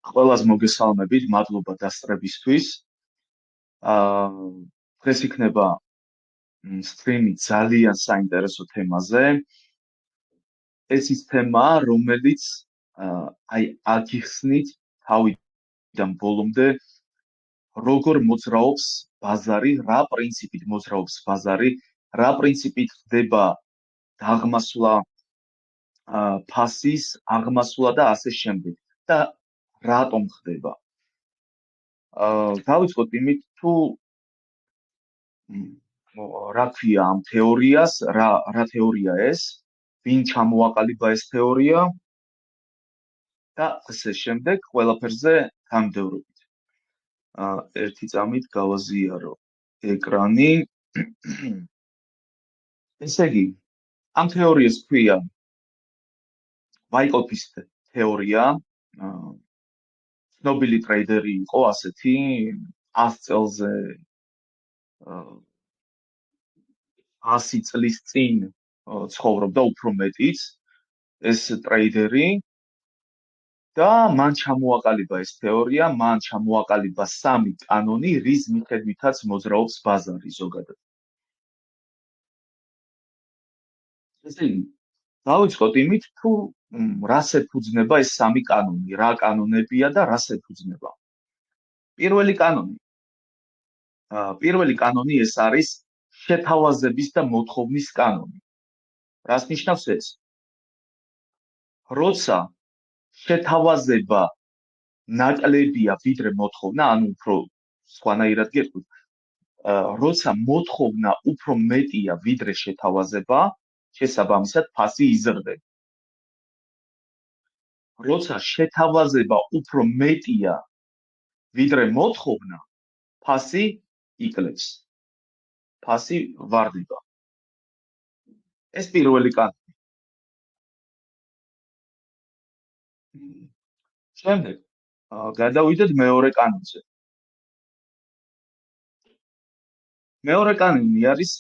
ყველას მოგესალმებით, მადლობა დასწრებისთვის. დღეს იქნება სტრიმი ძალიან საინტერესო თემაზე. ეს ის თემაა, რომელიც აგიხსნით თავიდან ბოლომდე, როგორ მოძრაობს ბაზარი, რა პრინციპით მოძრაობს ბაზარი, რა პრინციპით ხდება დაღმასვლა ფასის, აღმასვლა და ასე შემდეგ. და რატომ ხდება? დავიწყოთ იმით, თუ რა ქვია ამ თეორიას, რა თეორია ეს, ვინ ჩამოაყალიბა ეს თეორია და ასე შემდეგ, ყველაფერზე გამდევრობით. ერთი წამით გავაზიარო ეკრანი. ესე იგი, ამ თეორიას ქვია ვაიკოფის თეორია. ცნობილი ტრეიდერი იყო ასეთი 100 წელზე 100 წლის წინ ცხოვრობდა უფრო მეტიც ეს ტრეიდერი და მან ჩამოაყალიბა ეს თეორია, მან ჩამოაყალიბა 3 კანონი, რის მიხედვითაც მოძრაობს ბაზარი ზოგადად. ესე იგი, დავიწყოთ იმით, თუ რას ეფუძნება ეს 3 კანონი, რა კანონებია და რას ეფუძნება. პირველი კანონი ეს არის შეთავაზების და მოთხოვნის კანონი. რას ნიშნავს ეს? როცა შეთავაზება ნაკლებია ვიდრე მოთხოვნა, ანუ უფრო სხვანაირად გეტყვით, როცა მოთხოვნა უფრო მეტია ვიდრე შეთავაზება, შესაბამისად ფასი იზრდება. როცა შეთავაზება უფრო მეტია ვიდრე მოთხოვნა, ფასი იკლებს. ფასი ვარდება. ეს პირველი კანონი. შემდეგ გადავიდეთ მეორე კანონზე. მეორე კანონი არის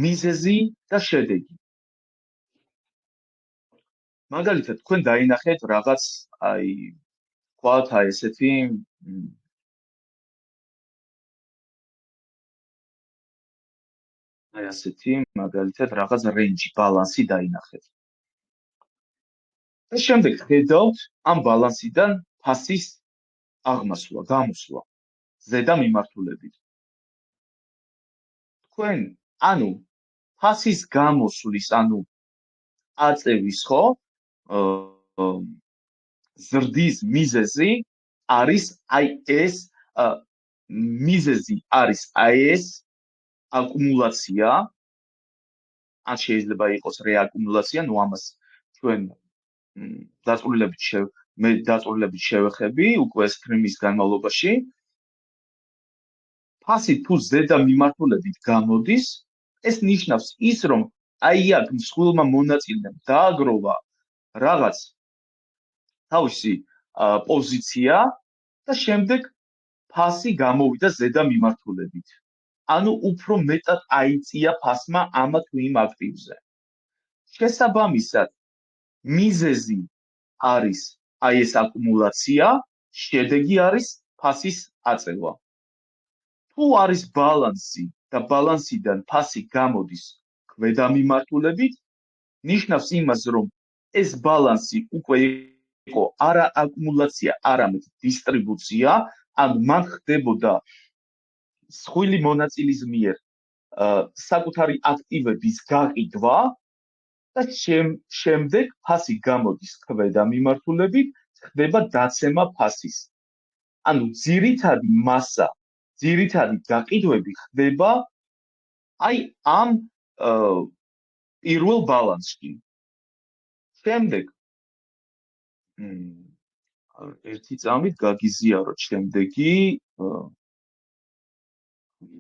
მიზეზი და შედეგი. მაგალითად, თქვენ დაინახეთ რაღაც, ვთქვათ, ესეთი ასეთი, მაგალითად, რაღაც რენჯი, ბალანსი დაინახეთ. და შემდეგ ხედავთ ამ ბალანსიდან ფასის აღმასვლა, გამოსვლა, ზედა მიმართულებით. თქვენ, ფასის გამოსვლის, აწევის, ხო? ზრდის მიზეზი არის ეს მიზეზი არის ეს აკუმულაცია, ან შეიძლება იყოს რეაკუმულაცია, ამას ჩვენ დაწვრილებით შევეხები უკვე სტრიმის განმავლობაში. ფასი თუ ზედა მიმართულებით გამოდის, ეს ნიშნავს ის, რომ აქ მსხვილმა მონაწილემ დააგროვა რაღაც თავისი პოზიცია და შემდეგ ფასი გამოვიდა ზედა მიმართულებით. ანუ უფრო მეტად აიწია ფასმა ამ თუ იმ აქტივზე. შესაბამისად, მიზეზი არის ეს აკუმულაცია, შედეგი არის ფასის აწევა. თუ არის ბალანსი და ბალანსიდან ფასი გამოდის ქვედა მიმართულებით, ნიშნავს იმას, რომ ეს ბალანსი უკვე იყო არა აკუმულაცია, არამედ დისტრიბუცია, ან მან ხდებოდა მსხვილი მონაწილის მიერ საკუთარი აქტივების გაყიდვა და შემდეგ ფასი გამოდის ქვედა მიმართულებით, ხდება დაცემა ფასის. ანუ ძირითადი მასა, ძირითადი გაყიდვები ხდება ამ პირველ ბალანსში. შემდეგ ერთი წამით გაგიზიაროთ შემდეგი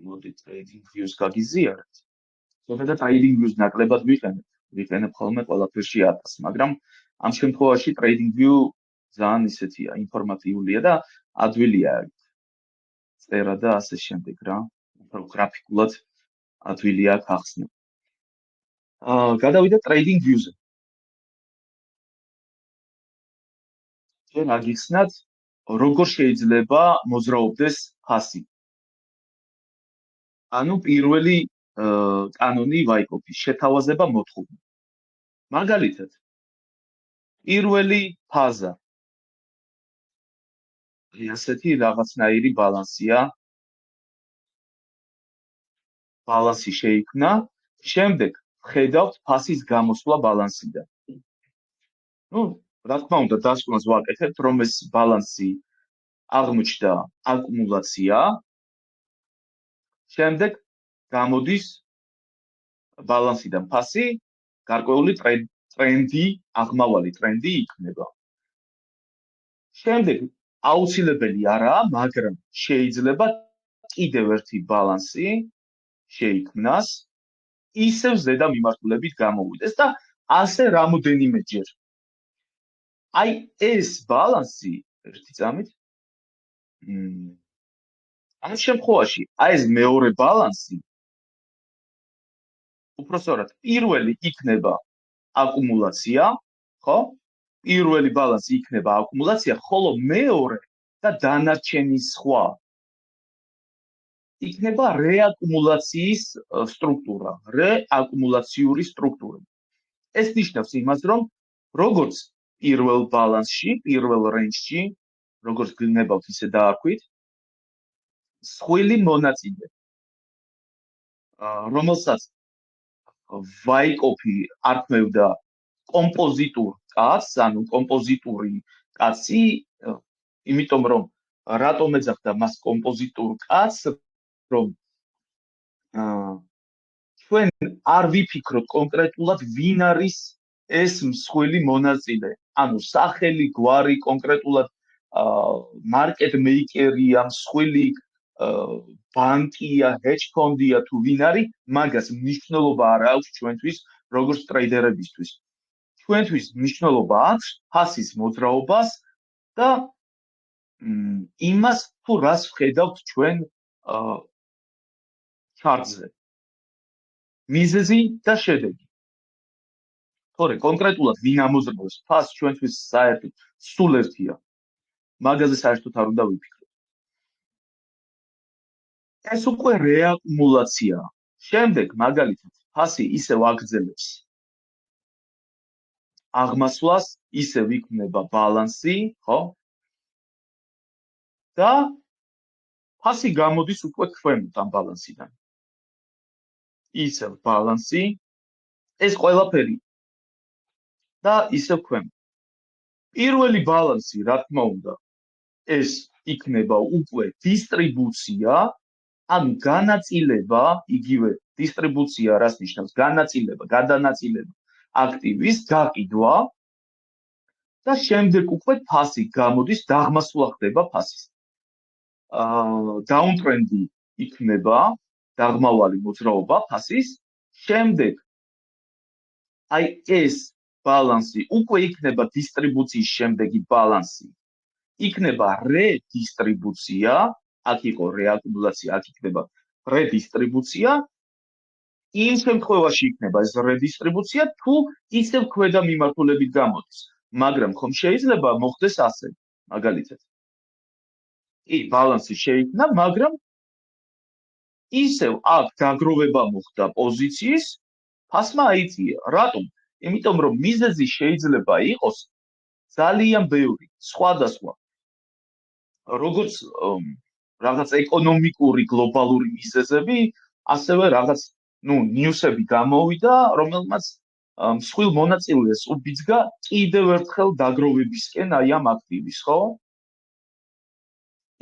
მოდი trading views გაგიზიაროთ. ზოგადად trading views ნაკლებად ვიყენებ ხოლმე ყველაფერში ატას, მაგრამ ამ შემთხვევაში trading view ძალიან ისეთია, ინფორმატიულია და ადვილია წერა და ასე შემდეგ რა. უფრო გრაფიკულად ადვილია ახსნა. გადავიდეთ trading views-ზე. ჩვენ აგიხსნათ, როგორ შეიძლება მოძრაობდეს ფასი. ანუ პირველი კანონი ვაიკოფის შეთავაზება მოთხოვნა. მაგალითად, პირველი ფაზა ასეთი რაღაცნაირი ბალანსი შეიქმნა, შემდეგ ვხედავთ ფასის გამოსვლა ბალანსიდან. Ну, რა თქმა უნდა, დასკვნას ვაკეთებთ, რომ ეს ბალანსი აღმოჩნდა აკუმულაცია, შემდეგ გამოდის ბალანსიდან ფასი, გარკვეული ტრენდი, აღმავალი ტრენდი იქნება. შემდეგ აუცილებელი არაა, მაგრამ შეიძლება კიდევ ერთი ბალანსი შეიქმნას, ისევ ზედა მიმართულებით გამოვიდეს და ასე რამოდენიმეჯერ. აი ეს ბალანსი ერთი წამით ამ შემთხვევაში აი ეს მეორე ბალანსი უпростоრად პირველი იქნება აკუმულაცია, ხო? პირველი ბალანსი იქნება აკუმულაცია, ხოლო მეორე და დანარჩენი სხვა იქნება რეაკუმულაციის სტრუქტურა, რეაკუმულაციური სტრუქტურა. ეს ნიშნავს იმას, რომ როგორც პირველ ბალანსში, პირველ რენჯში, როგორც გნებავთ, ისე დაარქვით, სხვილი მონაწილე, რომელსაც ვაიკოფი არქმევდა კომპოზიტურ კაცს, ანუ კომპოზიტური კაცი, იმიტომ რომ რატომ ეძახდა მას კომპოზიტურ კაცს, რომ ჩვენ არ ვიფიქროთ კონკრეტულად ვინ არის ეს მსხვილი მონაწილე. ანუ სახელი, გვარი, კონკრეტულად მარკეტ მეიკერია, მსხვილი ბანკია, ჰედჯ ფონდია თუ ვინ არის, მაგას მნიშვნელობა არ აქვს ჩვენთვის, როგორც ტრეიდერებისთვის. ჩვენთვის მნიშვნელობა აქვს ფასის მოძრაობას და იმას, თუ რას ვხედავთ ჩვენ ჩარტზე. მიზეზი და შედეგი. თორე კონკრეტულად ვინ ამოძრავებს ფასს ჩვენთვის საერთოდ სულ ერთია. მაგაზე საერთოდ არ უნდა ვიფიქროთ. ეს უკვე რეაკუმულაციაა. შემდეგ მაგალითად ფასი ისევ აგრძელებს აღმასვლას, ისევ იქნება ბალანსი, ხო? და ფასი გამოდის უკვე ქვემოთ ამ ბალანსიდან. ისევ ბალანსი, ეს ყველაფერი და ისევ ქვემოთ. პირველი ბალანსი, რა თქმა უნდა, ეს იქნება უკვე დისტრიბუცია, ანუ განაწილება, იგივე დისტრიბუცია რას ნიშნავს? განაწილება, გადანაწილება აქტივის გაყიდვა და შემდეგ უკვე ფასი გამოდის, დაღმასვლა ხდება ფასის. დაუნტრენდი იქნება, დაღმავალი მოძრაობა ფასის, შემდეგ აი ეს ბალანსი უკვე იქნება დისტრიბუციის შემდეგი ბალანსი. იქნება რედისტრიბუცია, აქ იყო რეაკუმულაცია, აქ იქნება რედისტრიბუცია. იმ შემთხვევაში იქნება ეს რედისტრიბუცია, თუ ისევ ქვედა მიმართულებით გამოდის. მაგრამ ხომ შეიძლება მოხდეს ასე, მაგალითად. კი, ბალანსი შეიქმნა, მაგრამ ისევ აქ დაგროვება მოხდა პოზიციის, ფასმა აიწია. რატომ? იმიტომ რომ მიზეზი შეიძლება იყოს ძალიან ბევრი, სხვადასხვა. როგორც რაღაც ეკონომიკური გლობალური მიზეზები, ასევე რაღაც, ნიუსები გამოვიდა, რომელმაც მსხვილ მონაწილეს უბიძგა კიდევ ერთხელ დაგროვებისკენ აი ამ აქტივის, ხო?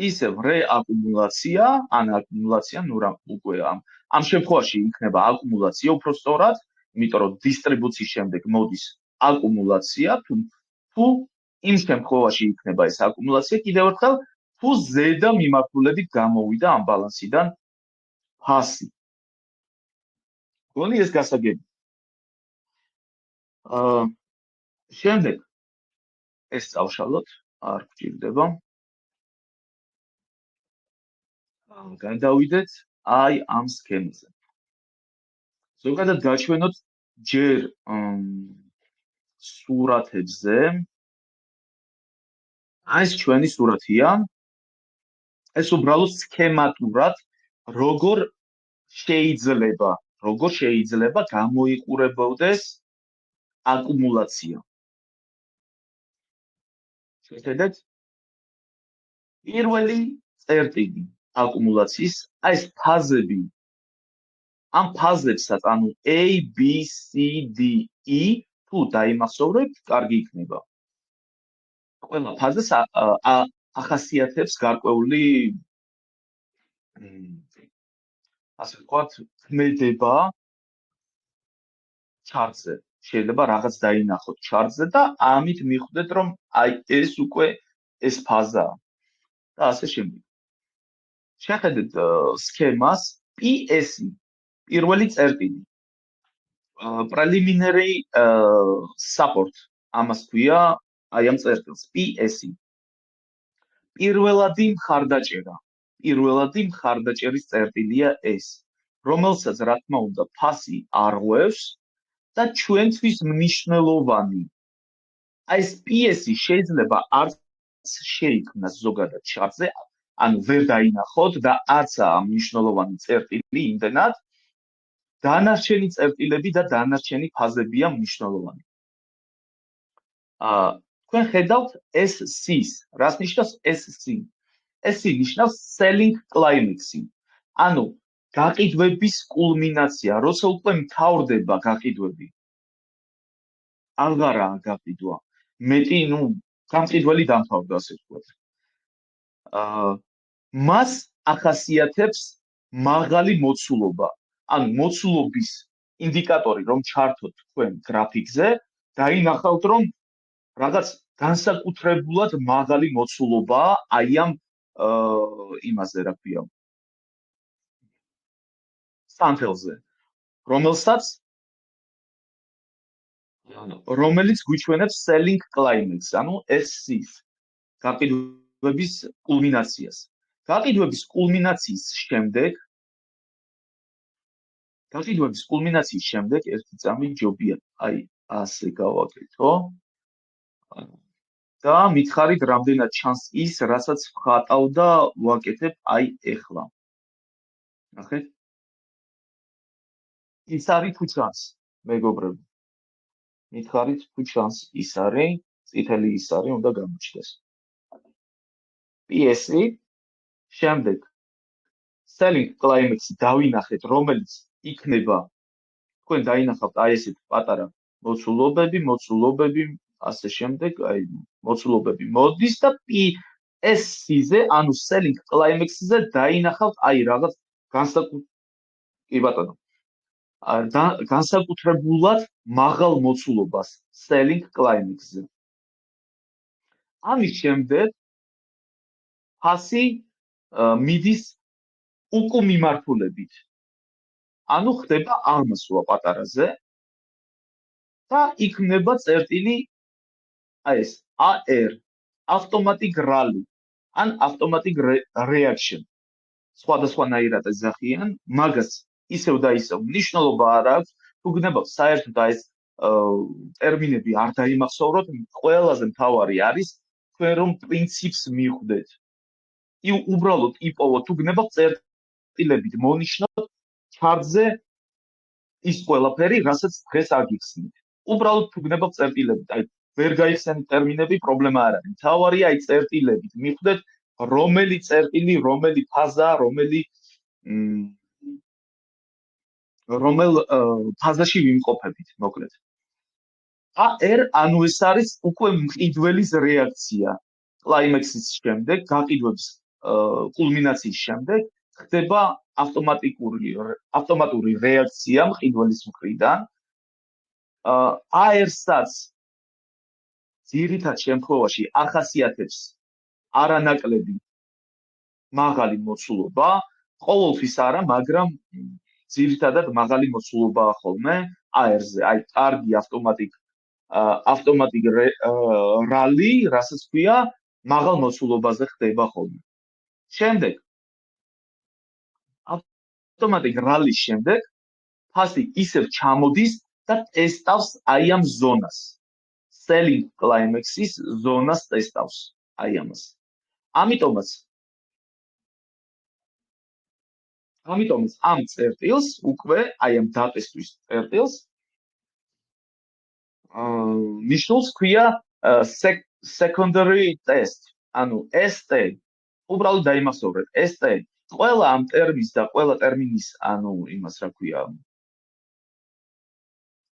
ისევ რეაკუმულაცია, ან აკუმულაცია, უკვე ამ შემთხვევაში იქნება აკუმულაცია უпростоრად, იმიტომ რომ დისტრიბუციის შემდეგ მოდის აკუმულაცია, თუ იმ შემთხვევაში იქნება ეს აკუმულაცია კიდევ ერთხელ, თუ ზედა მიმართულებით გამოვიდა ამ ბალანსიდან ფასი. გონი ეს გასაგები. შემდეგ ეს წავშალოთ, არ გვჭირდება. გადავიდეთ აი ამ სქემაზე. ზოგადად გაჩვენოთ ჯერ სურათებზე ეს ჩვენი სურათია. ეს უბრალოდ სქემატურად როგორ შეიძლება გამოიყურებოდეს აკუმულაცია. შეხედეთ? პირველი წერტილი აკუმულაციის, ეს ფაზები. ამ ფაზებსაც, ანუ A, B, C, D, E, თუ დაიმახსოვრებთ, კარგი იქნება. ყველა ფაზას ახასიათებს გარკვეული ასე ვთქვათ, ქმედება ჩარტზე. შეიძლება რაღაც დაინახოთ ჩარტზე და ამით მიხვდეთ, რომ აი ეს უკვე ეს ფაზაა და ასე შემდეგ. შეხედეთ სქემას PS-ი, პირველი წერტილი. preliminary support ამას ქვია აი ამ წერტილს PS-ი. პირველადი მხარდაჭერის წერტილია ეს, რომელსაც რა თქმა უნდა ფასი არღვევს და ჩვენთვის მნიშვნელოვანი. აი ეს PS-ი შეიძლება არც შეიქმნას ზოგადად ჩარტზე, ანუ ვერ დაინახოთ და არცაა მნიშვნელოვანი წერტილი იმდენად, დანარჩენი წერტილები და დანარჩენი ფაზებია მნიშვნელოვანი. თქვენ ხედავთ SC-ს, რას ნიშნავს SC? SC ნიშნავს selling climax-ი. ანუ გაყიდვების კულმინაცია, როცა უკვე მთავრდება გაყიდვები. აღარაა გაყიდვა. მეტი, გამყიდველი დამთავრდა, ასე ვთქვათ. მას ახასიათებს მაღალი მოცულობა. ანუ მოცულობის ინდიკატორი რომ ჩართოთ თქვენ გრაფიკზე, დაინახავთ რომ რაღაც განსაკუთრებულად მაღალი მოცულობაა აი ამ იმაზე რა ქვია სამთელზე, რომელიც გვიჩვენებს selling climax, ანუ SC-ს, გაყიდვების კულმინაციას. გაყიდვების კულმინაციის შემდეგ ერთი წამი ჯობია, აი ასე გავაკეთო. და მითხარით რამდენად ჩანს ის, რასაც ვხატავ და ვაკეთებ აი ეხლა. ნახეთ? ის არის თუ ჩანს, მეგობრებო. მითხარით თუ ჩანს ის არის, წითელი ის არის, უნდა გამოჩნდეს. PS-ი, შემდეგ selling climax-ი დავინახეთ, რომელიც იქნება თქვენ დაინახავთ აი ესეთ პატარა მოცულობები, ასე შემდეგ, აი მოცულობები მოდის და PS-ზე, ანუ selling climax-ზე დაინახავთ აი რაღაც განსაკუთრებულად მაღალ მოცულობას selling climax-ზე. ამის შემდეგ ფასი მიდის უკუმიმართულებით. ანუ ხდება აღმასვლა პატარაზე და იქნება წერტილი აი ეს AR, automatic rally, ან automatic reaction. სხვადასხვანაირად ეძახიან, მაგას ისევ და ისევ მნიშვნელობა არ აქვს, თუ გნებავთ საერთოდ აი ეს ტერმინები არ დაიმახსოვროთ, ყველაზე მთავარი არის თქვენ რომ პრინციპს მიხვდეთ. უბრალოდ იპოვოთ, თუ გნებავთ წერტილებით მონიშნოთ ჩარტზე ის ყველაფერი, რასაც დღეს აგიხსნით. უბრალოდ თუ გნებავთ წერტილებით, აი ვერ გაიხსენით ტერმინები, პრობლემა არ არის. მთავარია აი წერტილებით მიხვდეთ, რომელი წერტილი, რომელი ფაზა, რომელ ფაზაში ვიმყოფებით, მოკლედ. AR, ანუ ეს არის უკვე მყიდველის რეაქცია. კლაიმექსის შემდეგ, გაყიდვების კულმინაციის შემდეგ ხდება ავტომატური რეაქცია მყიდველის მხრიდან. AR-საც ძირითად შემთხვევაში ახასიათებს არანაკლები მაღალი მოცულობა, ყოველთვის არა, მაგრამ ძირითადად მაღალი მოცულობაა ხოლმე AR-ზე, აი კარგი ავტომატიკ რალი, რასაც ქვია, მაღალ მოცულობაზე ხდება ხოლმე. შემდეგ ავტომატიკ რალის შემდეგ ფასი ისევ ჩამოდის და ტესტავს აი ამ ზონას. selling climax-ის ზონას ტესტავს. აი ამას. ამიტომაც ამ წერტილს უკვე აი ამ დატესტვის წერტილს ნიშნულს ქვია secondary test. ანუ ST უბრალოდ დაიმახსოვრეთ. ST ყველა ამ ტერმინის და ყველა ტერმინის ანუ იმას რა ქვია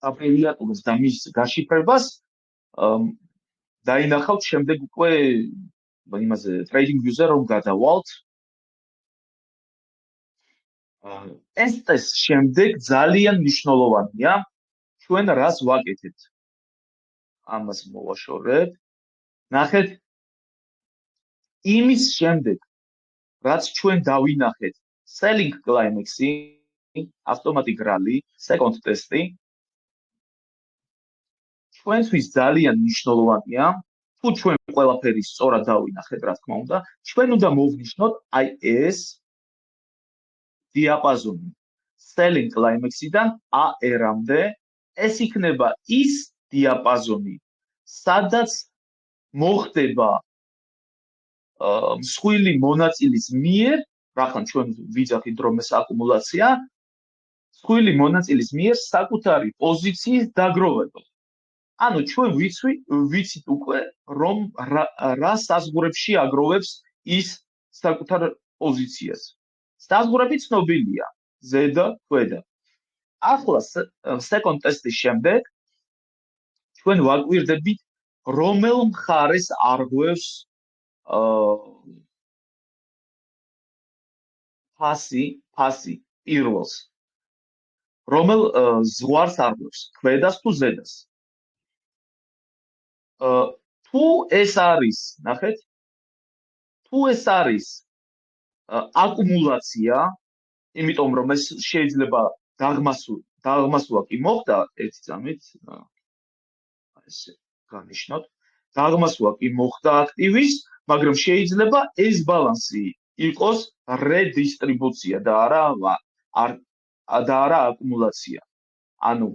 აბრევიატურას და მის გაშიფრებას დაინახავთ შემდეგ უკვე იმაზე trading view-ზე რომ გადავალთ. ეს ტესტ შემდეგ ძალიან მნიშვნელოვანია ჩვენ რას ვაკეთებთ. ამას მოვაშორებ. ნახეთ იმის შემდეგ რაც ჩვენ დავინახეთ selling climax-ი, automatic rally, second test-ი ჩვენთვის ძალიან მნიშვნელოვანია თუ ჩვენ ყველაფერი სწორად დავინახეთ რა თქმა უნდა ჩვენ უნდა მოვნიშნოთ აი ეს დიაპაზონი selling climax-იდან AR-მდე ეს იქნება ის დიაპაზონი სადაც მოხდება მსხვილი მონაწილის მიერ რახან ჩვენ ვიძახით რომ ეს აკუმულაცია მსხვილი მონაწილის მიერ საკუთარი პოზიციის დაგროვება. ანუ ჩვენ ვიცით უკვე რომ რა საზღვრებში აგროვებს ის საკუთარ პოზიციას. საზღვრები ცნობილია ზედა, ქვედა. ახლა second test-ის შემდეგ ჩვენ ვაკვირდებით რომელ მხარეს არღვევს ფასი პირველს. რომელ ზღვარს არღვევს, ქვედას თუ ზედას. თუ ეს არის, ნახეთ, თუ ეს არის აკუმულაცია, იმიტომ რომ ეს შეიძლება დაღმასვლა კი მოხდა ერთი წამით, ესე განიშნოთ, დაღმასვლა კი მოხდა აქტივის, მაგრამ შეიძლება ეს ბალანსი იყოს რედისტრიბუცია და არა აკუმულაცია. ანუ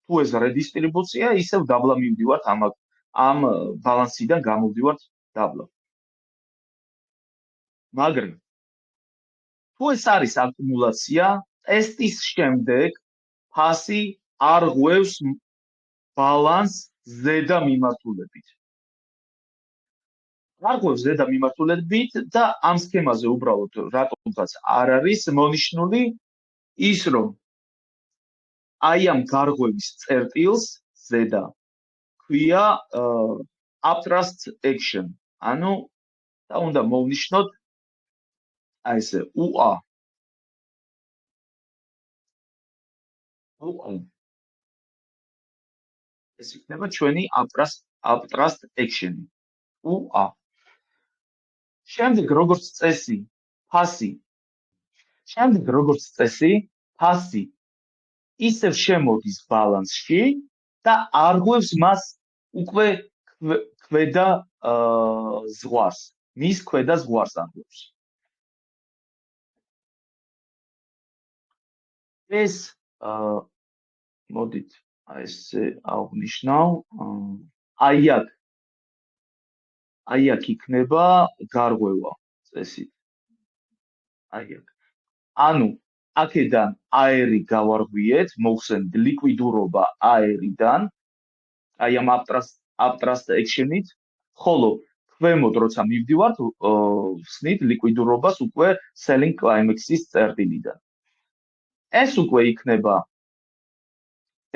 თუ ეს რედისტრიბუცია, ისევ დაბლა მივდივართ ამ ბალანსიდან გამოვდივართ დაბლა. მაგრამ თუ ეს არის აკუმულაცია, ტესტის შემდეგ ფასი არღვევს ბალანსს ზედა მიმართულებით. არღვევს ზედა მიმართულებით და ამ სქემაზე უბრალოდ რატომღაც არ არის მონიშნული ის რომ აი ამ გარღვევის წერტილს ზედა ქვია uptrust action. ანუ და უნდა მოვნიშნოთ აი ესე UA. ეს იქნება ჩვენი uptrust action-ი. UA. შემდეგ როგორც წესი, ფასი ისევ შემოდის ბალანსში და არღვევს მას უკვე ქვედა ზღვარს. მის ქვედა ზღვარს არღვევს. ეს მოდით აი ესე აღვნიშნავ. აი აქ იქნება გარღვევა წესით. აი აქ. ანუ აქედან AR-ი გავარღვიეთ, მოხსენთ ლიკვიდურობა AR-დან, აი ამ uptrust action-ით, ხოლო ქვემოთ როცა მივდივართ, ვხსნით ლიკვიდურობას უკვე selling climax-ის წერტილიდან. ეს უკვე იქნება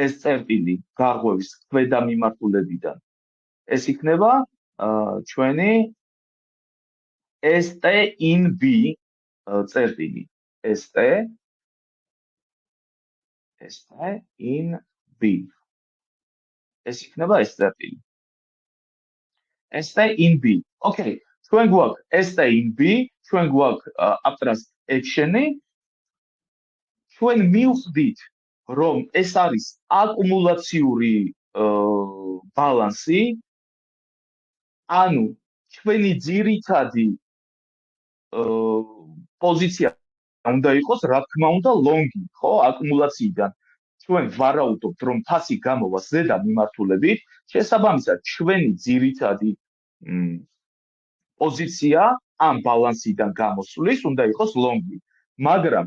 ეს წერტილი გარღვევის ქვედა მიმართულებიდან. ეს იქნება ჩვენი ST in B წერტილი. ST in B. ეს იქნება ეს წერტილი. ST in B. Okay, ჩვენ გვაქვს ST in B, ჩვენ გვაქვს uptrust action-ი. ჩვენ მივხვდით, რომ ეს არის აკუმულაციური ბალანსი, ანუ ჩვენი ძირითადი პოზიცია უნდა იყოს, რა თქმა უნდა, ლონგი, ხო, აკუმულაციიდან. ჩვენ ვარაუდობთ, რომ ფასი გამოვა ზედა მიმართულებით, შესაბამისად, ჩვენი ძირითადი პოზიცია ამ ბალანსიდან გამოსulis უნდა იყოს ლონგი. მაგრამ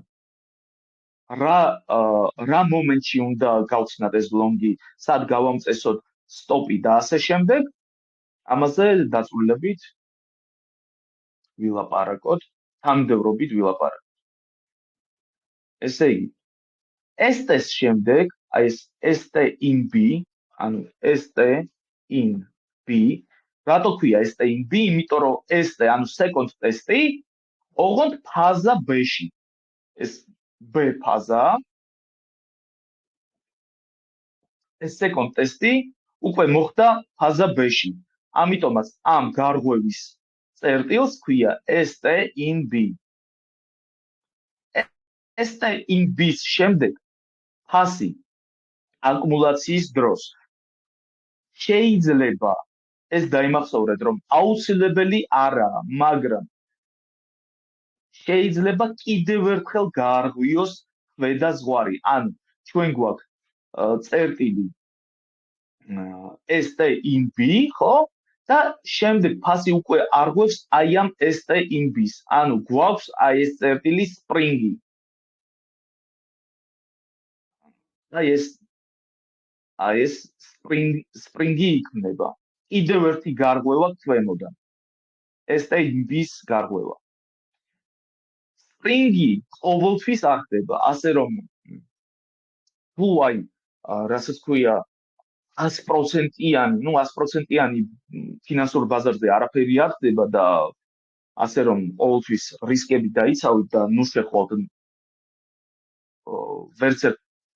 რა მომენტში უნდა გავხსნათ ეს ლონგი, სად გავამწესოთ სტოპი და ასე შემდეგ, ამაზე დაწვრილებით ვილაპარაკოთ, თანმიმდევრობით ვილაპარაკოთ. ესე იგი, ST-ს შემდეგ, აი ეს ST in B, ანუ ST in B, რატო ქვია ST in B? იმიტომ რომ ST, ანუ second test-ი, ოღონდ ფაზა B-ში. ეს B ფაზა, ეს second test-ი უკვე მოხდა ფაზა B-ში. ამიტომაც ამ გარღვევის წერტილს ქვია ST in B. ST in B-ს შემდეგ ფასი აკუმულაციის დროს შეიძლება ეს დაიმახსოვრეთ, რომ აუცილებელი არაა, მაგრამ შეიძლება კიდევ ერთხელ გაარღვიოს ქვედა ზღვარი. ანუ ჩვენ გვაქვს წერტილი ST in B, ხო? და შემდეგ ფასი უკვე არღვევს აი ამ ST in B-ს. ანუ გვაქვს აი ეს წერტილი სპრინგი. აი ეს სპრინგი იქნება. კიდევ ერთი გარღვევა ქვემოდან. ST in B-ს გარღვევა. სპრინგი ყოველთვის არ ხდება, ასე რომ თუ აი რასაც ქვია 100%-იანი, 100%-იანი ფინანსურ ბაზარზე არაფერი არ ხდება და ასე რომ ყოველთვის რისკები დაიცავით და შეხვალთ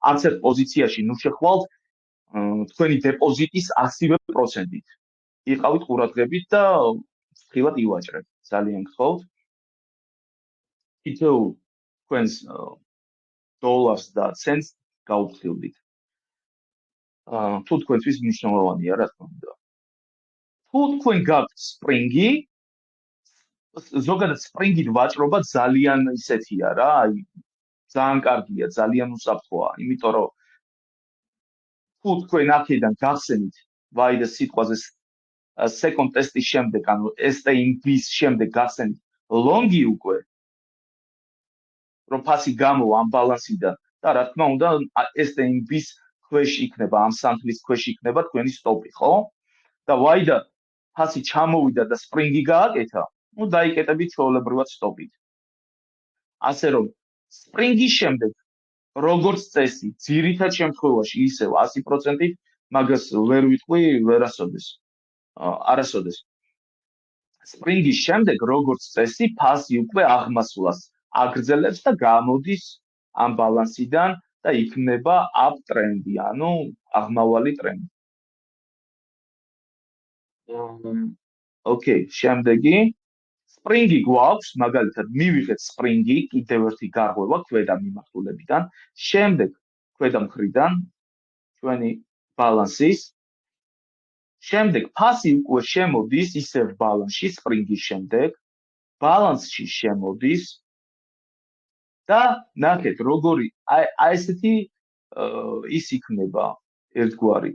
არც ერთ პოზიციაში შეხვალთ თქვენი დეპოზიტის 100%-ით. იყავით ყურადღებით და ფრთხილად ივაჭრეთ. ძალიან გთხოვთ. თითოეულ თქვენს დოლარს და ცენტს გაუფრთხილდით. თუ თქვენთვის მნიშვნელოვანია, რა თქმა უნდა. თუ თქვენ გაქვთ სპრინგი, ზოგადად სპრინგით ვაჭრობა ძალიან ისეთია რა, აი ძალიან კარგია, ძალიან უსაფრთხოა, იმიტომ რომ თუ თქვენ აქედან გახსენით ვაი და სიტყვაზე second test-ის შემდეგ, ანუ ST in B-ს შემდეგ გახსენით ლონგი უკვე, რომ ფასი გამოვა ამ ბალანსიდან და რა თქმა უნდა ST in B-ს ქვეშ იქნება, ამ სამთლის ქვეშ იქნება თქვენი სტოპი, ხო? და ვაი და ფასი ჩამოვიდა და სპრინგი გააკეთა, დაიკეტებით ჩვეულებრივად სტოპით. ასე რომ სპრინგის შემდეგ როგორც წესი, ძირითად შემთხვევაში ისევ 100%-ით მაგას ვერ ვიტყვი ვერასოდეს. არასოდეს. სპრინგის შემდეგ როგორც წესი ფასი უკვე აღმასვლას აგრძელებს და გამოდის ამ ბალანსიდან და იქნება up ტრენდი, ანუ აღმავალი ტრენდი. ოკეი, შემდეგი სპრინგი გვაქვს, მაგალითად, მივიღეთ სპრინგი, კიდევ ერთი გარღვევა ქვედა მიმართულებიდან, შემდეგ ქვედა მხრიდან ჩვენი ბალანსის, შემდეგ ფასი უკვე შემოდის ისევ ბალანსში სპრინგის შემდეგ, ბალანსში შემოდის და ნახეთ, როგორი აი ესეთი ის იქნება ერთგვარი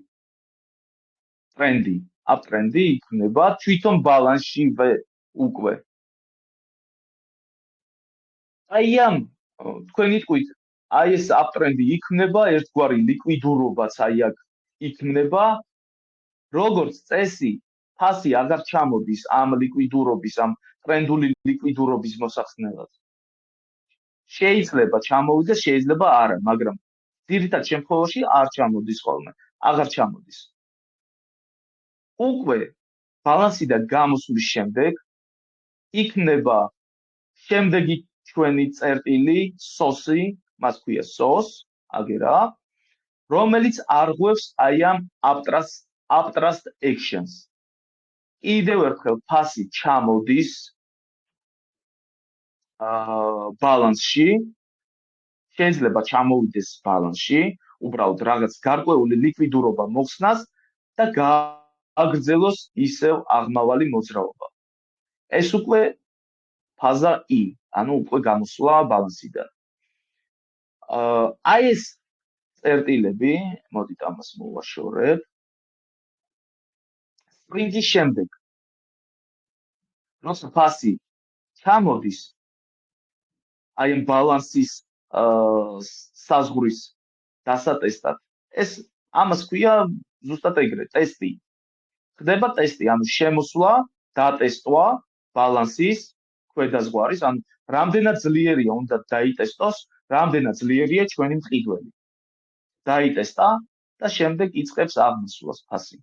ტრენდი, up ტრენდი იქნება თვითონ ბალანსშივე უკვე. აი ამ თქვენი თქმით, აი ეს up ტრენდი იქნება ერთგვარი ლიკვიდურობაც აი აქ იქნება, როგორც წესი, ფასი აღარ ჩამოდის ამ ლიკვიდურობის, ამ ტრენდული ლიკვიდურობის მოსახსნელად. შეიძლება ჩამოვიდეს, შეიძლება არა, მაგრამ ძირითად შემთხვევაში არ ჩამოდის ხოლმე, აღარ ჩამოდის. უკვე ბალანსიდან გამოსვლის შემდეგ იქნება შემდეგი ჩვენი წერტილი, სოსი, მას ქვია SOS, აგერა, რომელიც არღვევს აი ამ uptrust actions. კიდევ ერთხელ ფასი ჩამოდის ბალანსში, შეიძლება ჩამოვიდეს ბალანსში, უბრალოდ რაღაც გარკვეული ლიკვიდურობა მოხსნას და გააგრძელოს ისევ აღმავალი მოძრაობა. ეს უკვე ფაზა E, ანუ უკვე გამოსვლა ბალანსიდან. აი ეს წერტილები, მოდით ამას მოვაშორებ. სპრინგის შემდეგ, როცა ფასი ჩამოდის აი ამ ბალანსის საზღვრის დასატესტად, ეს ამას ქვია ზუსტად ეგრე, ტესტი. ხდება ტესტი, ანუ შემოსვლა, დატესტვა ბალანსის ქვედაზღვარის, ანუ რამდენად ძლიერია უნდა დაიტესტოს, რამდენად ძლიერია ჩვენი მყიდველი. დაიტესტა და შემდეგ იწყებს აღმასვლას ფასი.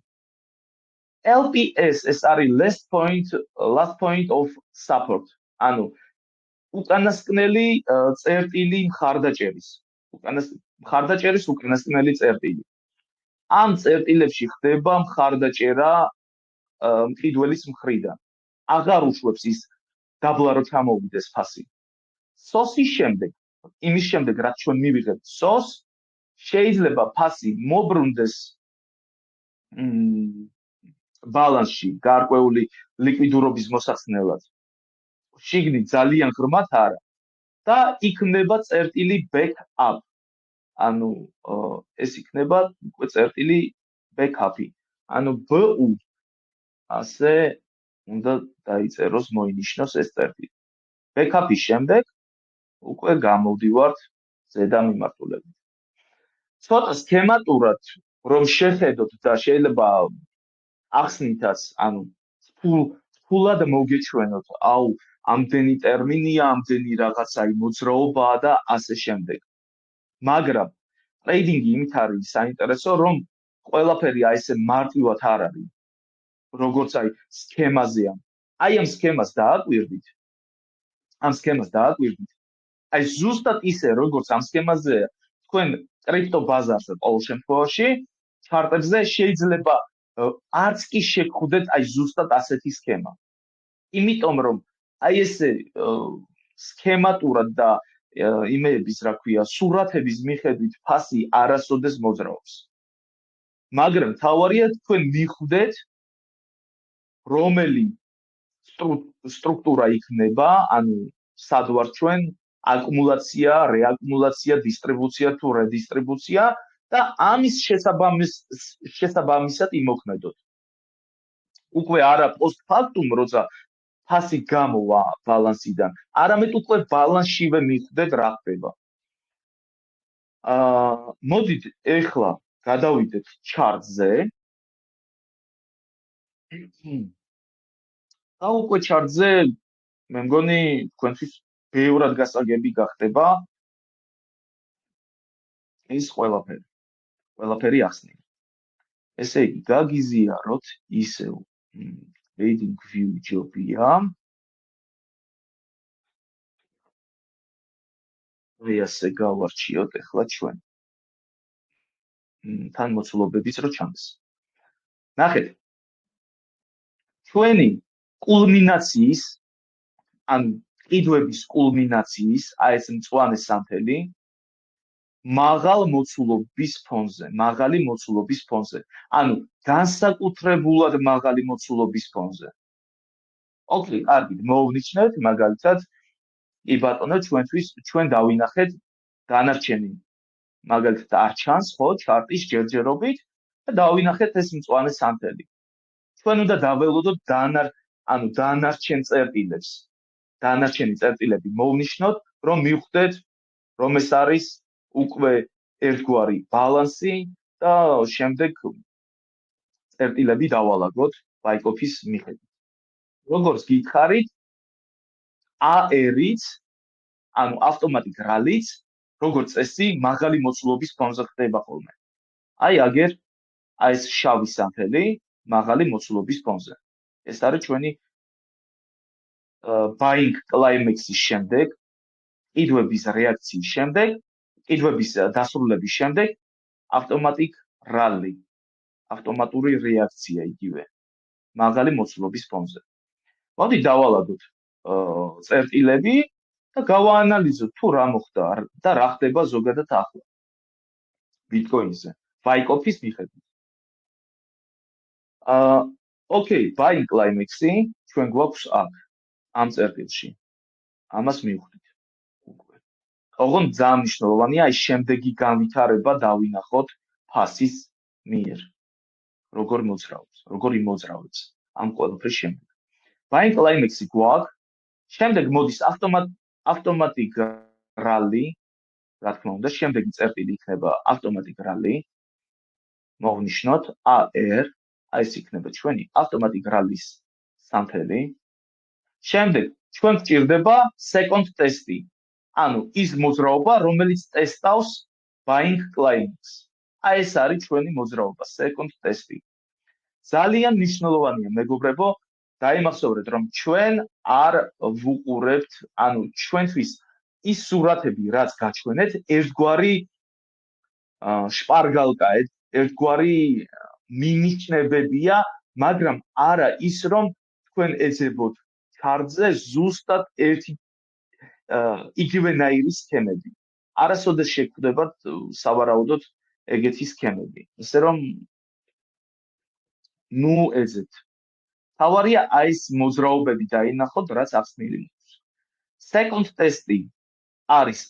LPS ეს არის last point of support, ანუ უკანასკნელი წერტილი მხარდაჭერის. მხარდაჭერის უკანასკნელი წერტილი. ამ წერტილებში ხდება მხარდაჭერა მყიდველის მხრიდან. აღარ უშვებს ის დაბლა რო ჩამოვიდეს ფასი. სოსის შემდეგ, იმის შემდეგ, რაც ჩვენ მივიღებთ სოს, შეიძლება ფასი მობრუნდეს ბალანსში გარკვეული ლიკვიდურობის მოსახსნელად. შიგნით ძალიან ღრმად არა და იქნება წერტილი back-up. ანუ ეს იქნება უკვე წერტილი back-up-ი. ანუ BU ასე უნდა დაიწეროს, მოინიშნოს ეს წერტილი. back-up-ის შემდეგ უკვე გამოვდივართ ზედა მიმართულებით. ცოტა სქემატურად რომ შეხედოთ და შეიძლება ახსნითაც, ანუ ფულად მოგეჩვენოთ, აუ, ამდენი ტერმინია, ამდენი რაღაცა მოძრაობაა და ასე შემდეგ. მაგრამ ტრეიდინგი იმით არის საინტერესო, რომ ყველაფერი აი ესე მარტივად არ არის, როგორც აი სქემაზეა. აი ამ სქემას დააკვირდით. აი ზუსტად ისე, როგორც ამ სქემაზეა, თქვენ კრიპტო ბაზარზე ყოველ შემთხვევაში ჩარტებზე შეიძლება არც კი შეგხვდეთ აი ზუსტად ასეთი სქემა. იმიტომ რომ აი ესე სქემატურად და იმეების, რა ქვია, სურათების მიხედვით ფასი არასოდეს მოძრაობს. მაგრამ თავარია თქვენ მიხვდეთ რომელი სტრუქტურა იქნება, ანუ სად ვარ ჩვენ, აკუმულაცია, რეაკუმულაცია, დისტრიბუცია თუ რედისტრიბუცია და ამის შესაბამისად იმოქმედოთ. უკვე არა პოსტფაქტუმ, როცა ფასი გამოვა ბალანსიდან, არამედ უკვე ბალანსშივე მიხვდეთ რა ხდება. მოდით ეხლა გადავიდეთ ჩარტზე. და უკვე ჩარტზე მე მგონი თქვენთვის ბევრად გასაგები გახდება ეს ყველაფერი ახსნით. ესე იგი, გაგიზიაროთ ისევ trading view ჯობია. აი ასე გავარჩიოთ ეხლა ჩვენ. თან მოცულობებიც რო ჩანდეს. ნახეთ. ჩვენი კულმინაციის, ან ყიდვების კულმინაციის, აი ეს მწვანე სამთელი, მაღალი მოცულობის ფონზე. ანუ განსაკუთრებულად მაღალი მოცულობის ფონზე. ოკეი, კარგი, მოვნიშნეთ, მაგალითად, კი ბატონო, ჩვენ დავინახეთ დანარჩენი. მაგალითად, არ ჩანს, ხო, ჩარტის ჯერჯერობით და დავინახეთ ეს მწვანე სამთელი. ჩვენ უნდა დაველოდოთ დანარჩენ წერტილებს. დანარჩენი წერტილები მოვნიშნოთ, რომ მივხვდეთ, რომ ეს არის უკვე ერთგვარი ბალანსი და შემდეგ წერტილები დავალაგოთ ბაიკოფის მიხედვით. როგორც გითხარით, AR-იც, ანუ ავტომატიკ რალიც, როგორც წესი, მაღალი მოცულობის ფონზე ხდება ხოლმე. აი აგერ აი ეს შავი სამთელი მაღალი მოცულობის ფონზე. ეს არის ჩვენი buying climax-ის შემდეგ, ყიდვების რეაქციის შემდეგ, ყიდვების დასრულების შემდეგ ავტომატიკ რალი, ავტომატური რეაქცია იგივე, მაღალი მოცულობის ფონზე. მოდი დავალაგოთ წერტილები და გავაანალიზოთ თუ რა მოხდა და რა ხდება ზოგადად ახლა ბიტკოინზე, ბაიკოფის მიხედვით. ოკეი, buying climax-ი ჩვენ გვაქვს აქ ამ წერტილში. ამას მივხვდით. უკვე. ოღონდ ძალიან მნიშვნელოვანია აი შემდეგი განვითარება დავინახოთ ფასის მიერ. როგორ მოძრაობს, როგორ იმოძრავებს ამ ყველაფრის შემდეგ. Bind climax-ი გვაქვს, შემდეგ მოდის ავტომატიკრალი, რა თქმა უნდა, შემდეგი წერტილი იქნება ავტომატიკრალი. მოვნიშნოთ AR, ეს იქნება ჩვენი ავტომატიკრალის სამთელი. შემდეგ ჩვენ გვჭირდება second test-ი. ანუ ის მოძრაობა, რომელიც ტესტავს bind climax. ეს არის ჩვენი მოძრაობა, second test-ი. ძალიან მნიშვნელოვანია, მეგობრებო, დაიმახსოვრეთ, რომ ჩვენ არ ვუყურებთ, ანუ ჩვენთვის ის სურათები, რაც გაჩვენეთ, ერთგვარი შპარგალკა, ერთგვარი მინიშნებებია, მაგრამ არა ის, რომ თქვენ ეძებოთ ქარდზე ზუსტად ერთი იგივენაირი სქემები. არასოდეს შეგხვდებათ სავარაუდოდ ეგეთი სქემები. ისე რომ ნუ ეძებთ. თავარია ეს მოძრაობები დაინახოთ, რაც ახსნილი მაქვს. Second test-ი არის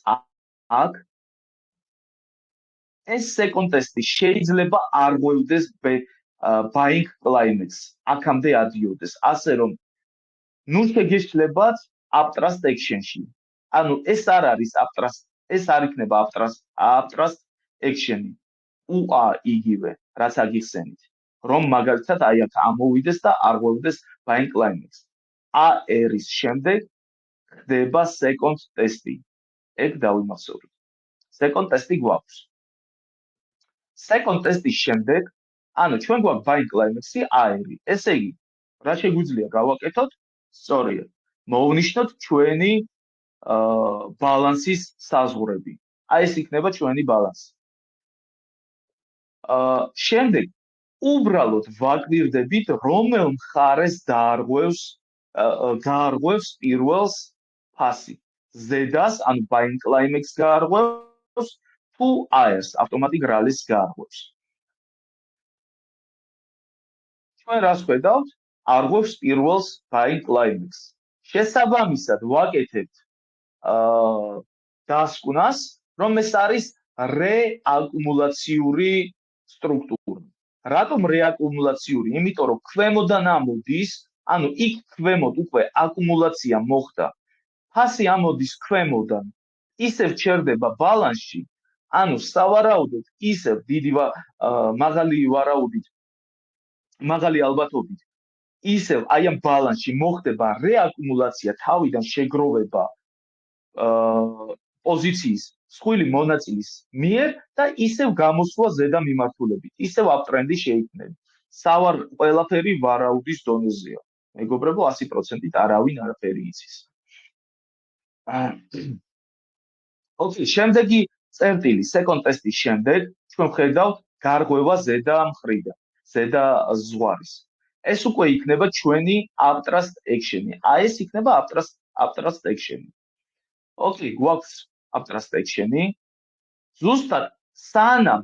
აქ. ეს second test-ი შეიძლება არ გვევდეს bind climax, აქამდე ადიოდეს, ასე რომ ნუ შეგეშლებათ abstract action-ში. ანუ ეს არ არის abstract, ეს არ იქნება abstract action-ი. UA იგივე, რაც აგიხსენით. რომ მაგალითად აი აქ ამოვიდეს და არ გვევდეს bind climax. AR-ის შემდეგ ხდება second test-ი. ეგ დავიმახსოვრეთ. Second test-ი გვაქვს. Second test-ის შემდეგ, ანუ ჩვენ გვაქვს bind climax-ი AR-ი. ესე იგი, რა შეგვიძლია გავაკეთოთ? სწორია. მოვნიშნოთ ჩვენი ბალანსის საზღვრები. აი ეს იქნება ჩვენი ბალანსი. შემდეგ უბრალოდ ვაკვირდებით, რომელ მხარეს გაარღვევს პირველს ფასი. ზედას, ანუ bind climax გაარღვევს, თუ AR-ს, ავტომატიკრალის გაარღვევს. ჩვენ რას ხედავთ? არღვევს პირველს bind climax. შესაბამისად ვაკეთებთ დასკვნას, რომ ეს არის რეაკუმულაციური სტრუქტურა. რატომ რეაკუმულაციური? იმიტომ რომ ქვემოდან ამოდის, ანუ იქ ქვემოთ უკვე აკუმულაცია მოხდა. ფასი ამოდის ქვემოდან, ისევ ჩერდება ბალანსში, ანუ სავარაუდოდ ისევ დიდი მაღალი ალბათობით ისევ აი ამ ბალანსში მოხდება რეაკუმულაცია, თავიდან შეგროვება პოზიციის მსხვილი მონაწილის მიერ და ისევ გამოსვლა ზედა მიმართულებით, ისევ აპტრენდი შეიქმნება. ყველაფერი ვარაუდის დონეზეა. მეგობრებო, 100%-ით არავინ არაფერი იცის. ოკეი, შემდეგი წერტილი, second test-ის შემდეგ ჩვენ ვხედავთ გარღვევა ზედა მხრიდან, ზედა ზღვარის. ეს უკვე იქნება ჩვენი abstract action-ი. აი ეს იქნება abstract action-ი. ოკეი, გვაქვს abstract action-ი. ზუსტად სანამ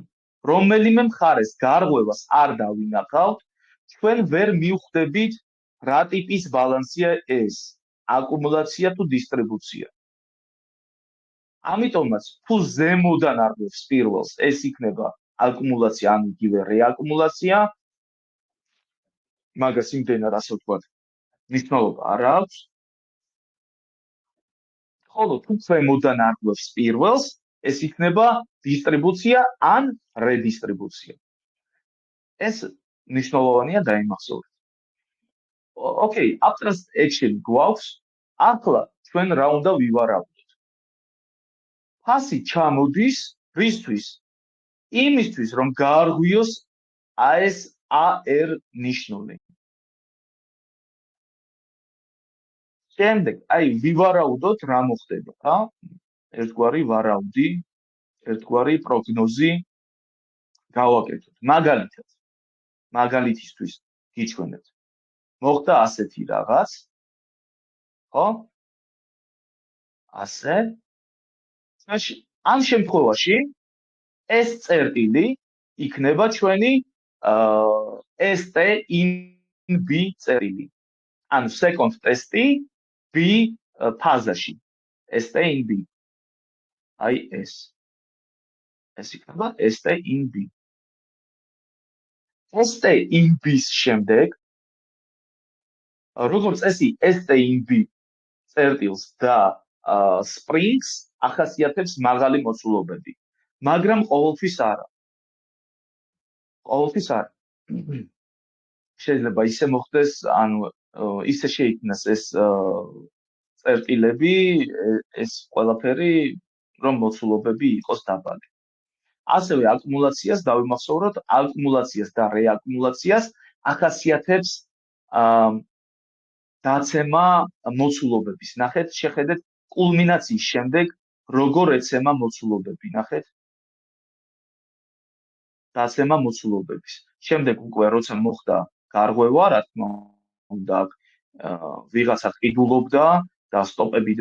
რომელიმე მხარეს გარღვევას არ დავინახავთ, ჩვენ ვერ მივხვდებით რა ტიპის ბალანსია ეს, აკუმულაცია თუ დისტრიბუცია. ამიტომაც თუ ზემოდან არღვევს პირველს, ეს იქნება აკუმულაცია, ან იგივე რეაკუმულაცია. მაგას იმდენად ასე ვთქვათ, მნიშვნელობა არ აქვს. ხოლო თუ ქვემოდან არღვევს პირველს, ეს იქნება დისტრიბუცია ან რედისტრიბუცია. ეს მნიშვნელოვანია დაიმახსოვრეთ. ოკეი, abstract action გვაქვს. ახლა ჩვენ რა უნდა ვივარაუდოთ? ფასი ჩამოდის რისთვის? იმისთვის, რომ გაარღვიოს ეს AR ნიშნული. შემდეგ, აი ვივარაუდოთ რა მოხდება, ხა? ერთგვარი ვარაუდი, ერთგვარი პროგნოზი გავაკეთოთ. მაგალითისთვის გიჩვენებთ. მოხდა ასეთი რაღაც, ხო? ასე. ამ შემთხვევაში ეს წერტილი იქნება ჩვენი ST in B წერტილი. ანუ second test-ი B ფაზაში. ST in B. აი ეს. ეს იქნება ST in B. ST in B-ს შემდეგ როგორც წესი STINB წერტილს და Springs ახასიათებს მაღალი მოცულობები, მაგრამ ყოველთვის არა. ყოველთვის არა. შეიძლება ისე მოხდეს, ანუ ისე შეიქმნას ეს წერტილები, ეს ყველაფერი, რომ მოცულობები იყოს დაბალი. ასევე აკუმულაციას დავიმახსოვროთ, აკუმულაციას და რეაკუმულაციას ახასიათებს დაცემა მოცულობების. ნახეთ, შეხედეთ კულმინაციის შემდეგ როგორ ეცემა მოცულობები, ნახეთ. დაცემა მოცულობების. შემდეგ უკვე როცა მოხდა გარღვევა, რა თქმა უნდა, ვიღაცა ყიდულობდა და სტოპებით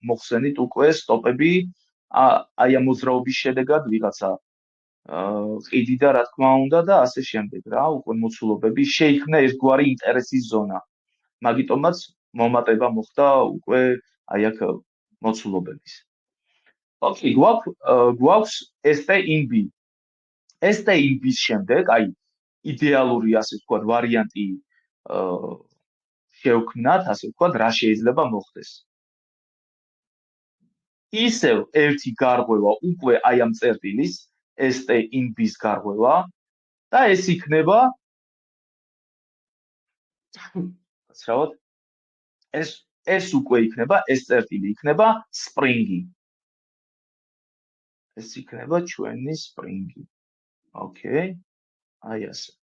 მოხსენით უკვე სტოპები აი ამ მოძრაობის შედეგად ვიღაცა ყიდიდა, რა თქმა უნდა და ასე შემდეგ რა, უკვე მოცულობები შეიქმნა ერთგვარი ინტერესის ზონა. მაგიტომაც მომატება მოხდა უკვე აი აქ მოცულობების. ოკეი, გვაქვს STINB. STINB-ის შემდეგ, აი იდეალური ასე ვთქვათ ვარიანტი შევქმნათ, ასე ვთქვათ, რა შეიძლება მოხდეს. ისევ ერთი გარღვევა უკვე აი ამ წერტილის STINB-ის გარღვევა და ეს იქნება ცრავად ეს უკვე იქნება ეს წერტილი იქნება Spring-ი. ეს იქნება ჩვენი Spring-ი. ოკეი. აი ასე.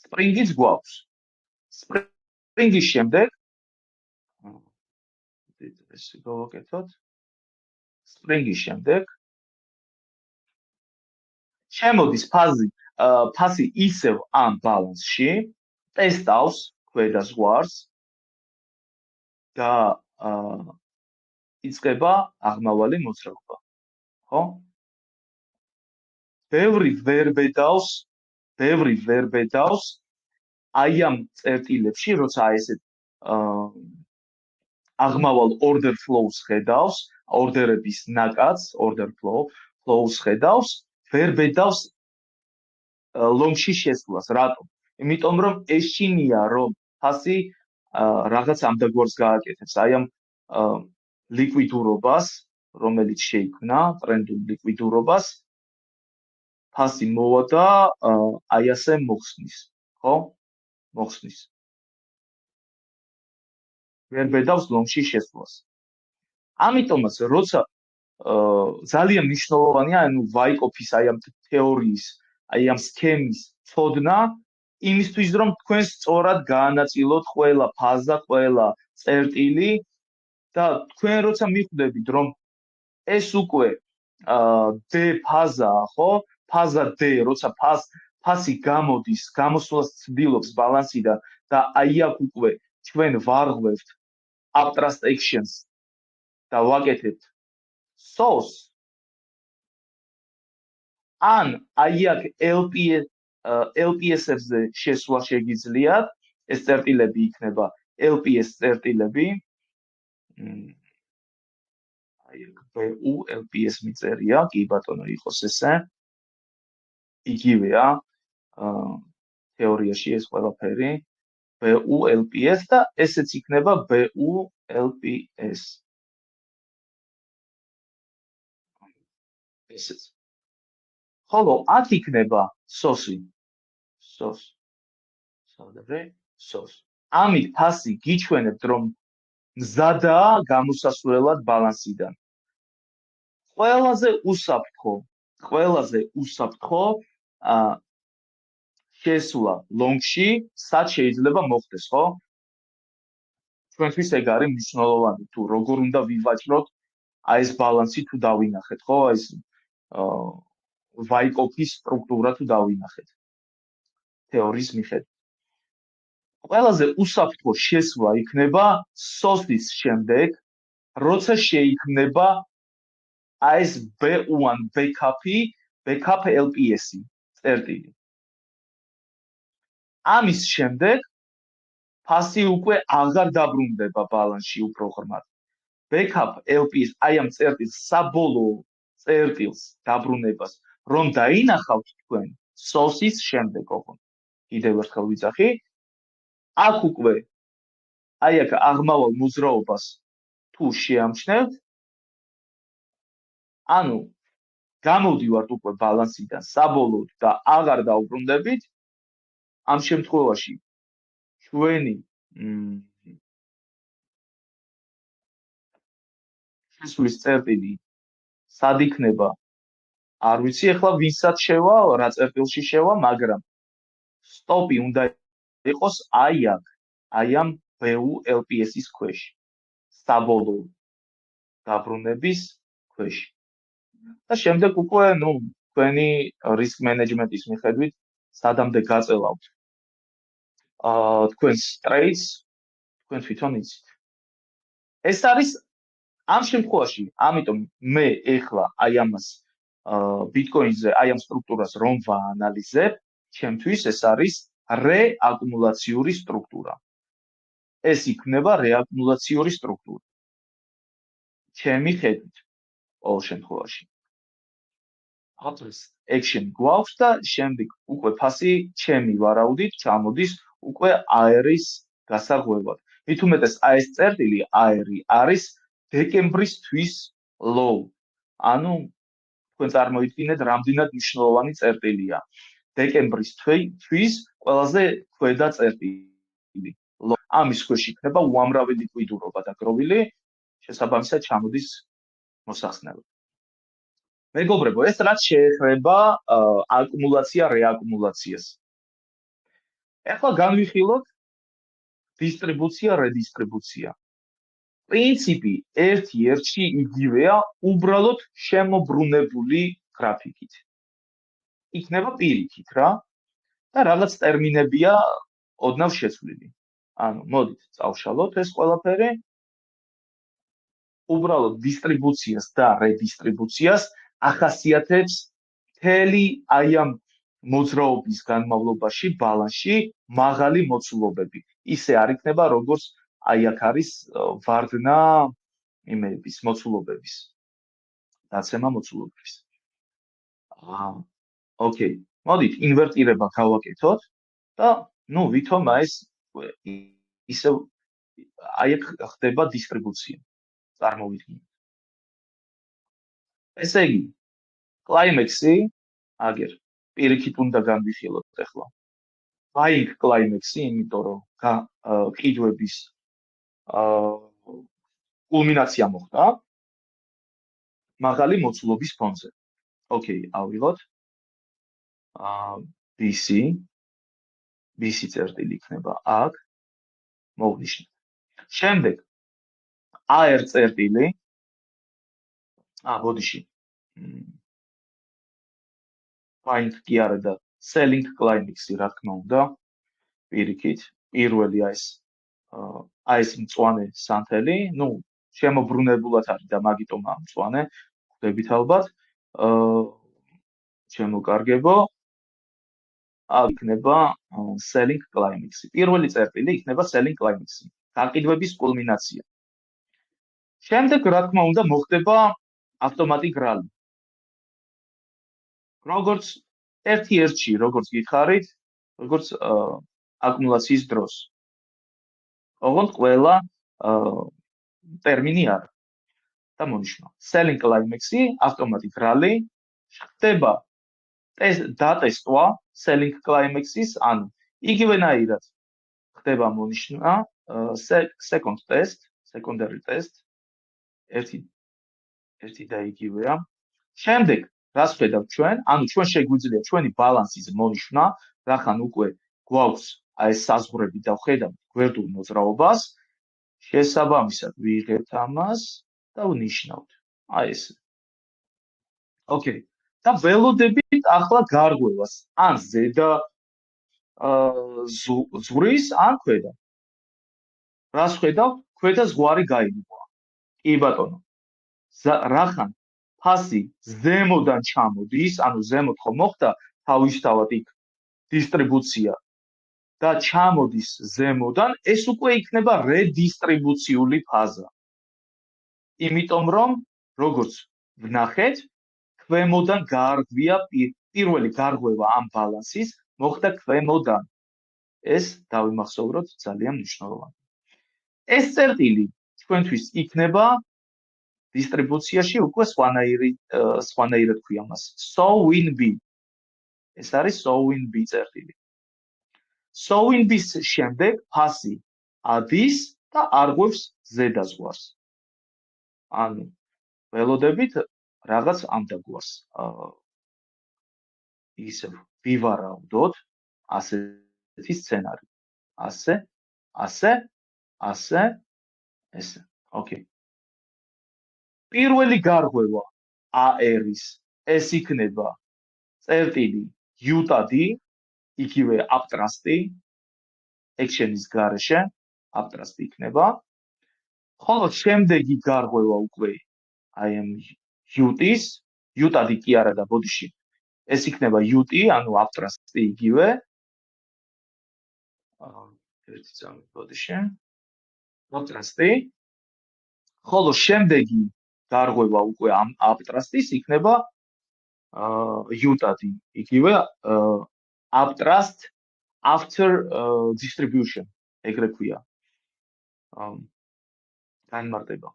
Spring-იც გვაქვს. Spring-ის შემდეგ ეს გავაკეთოთ. Spring-ის შემდეგ შემოდის ფასი ისევ ამ ბალანსში, ტესტავს ქვედა ზღვარს და იწყება აღმავალი მოძრაობა. ხო? ბევრი ვერ ბედავს აი ამ წერტილებში, როცა ესეთ აღმავალ order flows ხედავს, ორდერების ნაკადს, order flows ხედავს, ვერ ბედავს ლონგში შესვლას. რატომ? იმიტომ რომ ეშინია რომ ფასი რაღაც ამდაგვარს გააკეთებს, აი ამ ლიკვიდურობას, რომელიც შეიქმნა, ტრენდულ ლიკვიდურობას, ფასი მოვა და აი ასე მოხსნის, ხო? მოხსნის. ვერ ბედავს ლონგში შესვლას. ამიტომაც, როცა ძალიან მნიშვნელოვანია, ანუ ვაიკოფის აი ამ თეორიის, აი ამ სქემის ცოდნა, იმისთვის რომ თქვენ სწორად გაანაწილოთ ყველა ფაზა, ყველა წერტილი და თქვენ როცა მიხვდებით, რომ ეს უკვე D ფაზაა, ხო? ფაზა D, როცა ფასი გამოდის, გამოსვლას ცდილობს ბალანსიდან და აი აქ უკვე ჩვენ ვარღვევთ uptrust actions და ვაკეთებთ SOS ან აი აქ LPS-ებზე შესვლა შეგიძლიათ, ეს წერტილები იქნება LPS წერტილები. აი აქ BU LPS მიწერია, კი ბატონო, იყოს ესე. იგივეა თეორიაში ეს ყველაფერი BU LPS და ესეც იქნება BU LPS. ესეც. ხოლო აქ იქნება SOS-ი. SOS. ამით ფასი გიჩვენებთ, რომ მზადაა გამოსასვლელად ბალანსიდან. ყველაზე უსაფრთხო შესვლა ლონგში სად შეიძლება მოხდეს, ხო? ჩვენთვის ეგ არის მნიშვნელოვანი, თუ როგორ უნდა ვივაჭროთ აი ეს ბალანსი თუ დავინახეთ, ხო? ეს ვაიკოფის სტრუქტურა თუ დავინახეთ თეორიის მიხედვით. ყველაზე უსაფრთხო შესვლა იქნება SOS-ის შემდეგ, როცა შეიქმნება აი ეს B1 backup LPS-ი წერტილი. ამის შემდეგ ფასი უკვე აღარ დაბრუნდება ბალანსში უფრო ღრმად. Backup LPS აი ამ წერტილს საბოლოო წერტილს დაბრუნებას რომ დაინახავთ თქვენ SOS-ის შემდეგ, ოღონდ. კიდევ ერთხელ ვიძახი, აქ უკვე აი აქ აღმავალ მოძრაობას თუ შეამჩნევთ, ანუ გამოვდივართ უკვე ბალანსიდან საბოლოოდ და აღარ დავბრუნდებით, ამ შემთხვევაში ჩვენი შესვლის წერტილი სად იქნება? არ ვიცი, ახლა ვინსაც შევა, რა წერტილში შევა, მაგრამ სტოპი უნდა იყოს აი აქ, აი ამ BU-LPS-ის ქვეშ, საბოლოო დაბრუნების ქვეშ. და შემდეგ უკვე, თქვენი risk management-ის მიხედვით სადამდე გაწელავთ თქვენს trades, თქვენ თვითონ იცით. ეს არის ამ შემთხვევაში, ამიტომ მე ეხლა აი ამას Bitcoin-ზე, აი ამ სტრუქტურას რომ ვაანალიზებ, ჩემთვის ეს არის რეაკუმულაციური სტრუქტურა. ეს იქნება რეაკუმულაციური სტრუქტურა. ჩემი ხედვით, ყოველ შემთხვევაში. აფრეს action გვაქვს და შემდეგ უკვე ფასი ჩემი ვარაუდით ჩამოდის უკვე AR-ის გასაღვევად. მით უმეტეს ეს წერტილი AR არის დეკემბრის თვის low. ანუ თქვენ წარმოიდგინეთ, რამდენად მნიშვნელოვანი წერტილია. დეკემბრის თვის ყველაზე ქვედა წერტილი. ამის ქვეშ იქნება უამრავი ლიკვიდურობა დაგროვილი, შესაბამისად ჩამოდის მოსახსნელად. მეგობრებო, ეს რაც შეეხება აკუმულაცია რეაკუმულაციას. ახლა განვიხილოთ დისტრიბუცია, რედისტრიბუცია. პრინციპი ერთ-ერთში იგივეა, უბრალოდ შემობრუნებული გრაფიკით. იქნება პირიქით რა და რაღაც ტერმინებია ოდნავ შეცვლილი. ანუ მოდით წავშალოთ ეს ყველაფერი. უბრალოდ დისტრიბუციას და რედისტრიბუციას ახასიათებს მთელი აი ამ მოძრაობის განმავლობაში ბალანსში მაღალი მოცულობები. ისე არ იქნება, როგორც აი აქ არის ვარდნა იმების მოცულობების. დაცემა მოცულობების. ოკეი. მოდით ინვერტირება გავაკეთოთ და ვითომ ეს ისე აი აქ ხდება დისტრიბუცია. წარმოვიდგინეთ. ესე იგი, კლაიმექსი, აგერ პირიქით უნდა განვიხილოთ ახლა. buying კლაიმექსი, იმიტომ რომ ყიდვების კულმინაცია მოხდა მაღალი მოცულობის ფონზე. ოკეი, ავიღოთ. BC წერტილი იქნება აქ. მოვნიშნეთ. შემდეგ AR წერტილი. ბოდიში. buying კი არა და selling climax-ი, რა თქმა უნდა. პირიქით, პირველი ეს მწვანე სანთელი, შემობრუნებულად არის და მაგიტომ მწვანე, ხვდებით ალბათ. შემოკარგებო. იქნება selling climax-ი. პირველი წერტილი იქნება selling climax-ი. გაყიდვების კულმინაცია. შემდეგ, რა თქმა უნდა, მოხდება ავტომატիկ რალი. როგორც ერთ-ერთში, როგორც გითხარით, როგორც აკუმულაციის დროს. ოღონდ ყველა ტერმინი არა. და მონიშნო. selling climax-ი, ავტომატիկ რალი, ხდება დატესტვა selling climax-ის, ანუ იგივენაირად ხდება მონიშნა secondary test, ერთი და იგივეა. შემდეგ რას ხედავთ ჩვენ? ანუ ჩვენ შეგვიძლია ჩვენი ბალანსის მონიშნა, რახან უკვე გვაქვს ეს საზღვრები და ვხედავთ გვერდულ მოძრაობას, შესაბამისად ვიღებთ ამას და ვნიშნავთ. ესე. ოკეი. და ველოდებით ახლა გარღვევას, ან ზედა ზღვრის, ან ქვედა. რას ხედავთ? ქვედა ზღვარი გაიგოა. კი ბატონო. რახან ფასი ზემოდან ჩამოდის, ანუ ზემოთ ხო მოხდა თავისთავად იქ დისტრიბუცია და ჩამოდის ზემოდან, ეს უკვე იქნება რედისტრიბუციული ფაზა. იმიტომ რომ როგორც ვნახეთ, ქვემოდან გაარღვია პირველი გარღვევა ამ ბალანსის მოხდა ქვემოდან. ეს დავიმახსოვროთ ძალიან მნიშვნელოვანი. ეს წერტილი ჩვენთვის იქნება დისტრიბუციაში უკვე სხვანაირად ქვია მას. SOWIN-B. ეს არის SOWIN-B წერტილი. SOWIN-B-ის შემდეგ ფასი ადის და არღვევს ზედაზღვარს. ანუ ველოდებით რაღაც ამ დაგვარს. ისე ვივარავდოთ ასეთი სცენარი. ასე, ესე. ოკეი. პირველი გარღვევა AR-ის ეს იქნება წერტილი utad-ი, იგივე აპტრასტი, action-ის გარეშე აპტრასტი იქნება. ხოლო შემდეგი გარღვევა უკვე აი ამ utad-ის, utad-ი კი არა და ბოდიში. ეს იქნება ut-ი, ანუ აპტრასტი იგივე. ერთი წამი ბოდიში. აპტრასტი. ხოლო შემდეგი გარღვევა უკვე ამ აპტრასტის იქნება utad-ი, იგივე აპტრასტ after distribution, ეგრე ქვია. განმარტება.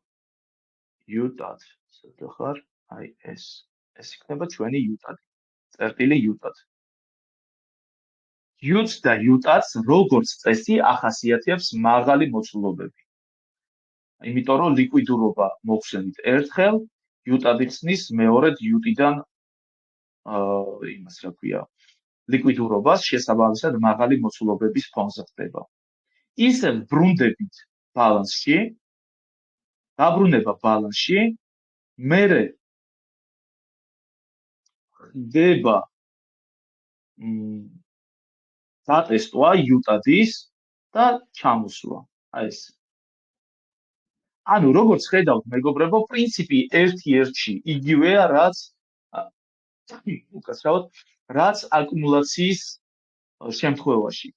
utad, საერთოდ ხარ, აი ეს იქნება ჩვენი utad. წერტილი utad. ut და utad-ს როგორც წესი ახასიათებს მაღალი მოცულობები. იმიტომ რომ ლიკვიდურობა მოხსენით ერთხელ, utad-ი ხსნის მეორედ ut-დან იმას რა ქვია, ლიკვიდურობას შესაბამისად მაღალი მოცულობების ფონზე ხდება. ისევ ბრუნდებით ბალანსში, დაბრუნება ბალანსში, მერე ხდება დატესტვა utad-ის და ჩამოსვლა. აი ეს. ანუ როგორც ხედავთ, მეგობრებო, პრინციპი ერთ-ერთში იგივეა, რაც აკუმულაციის შემთხვევაში.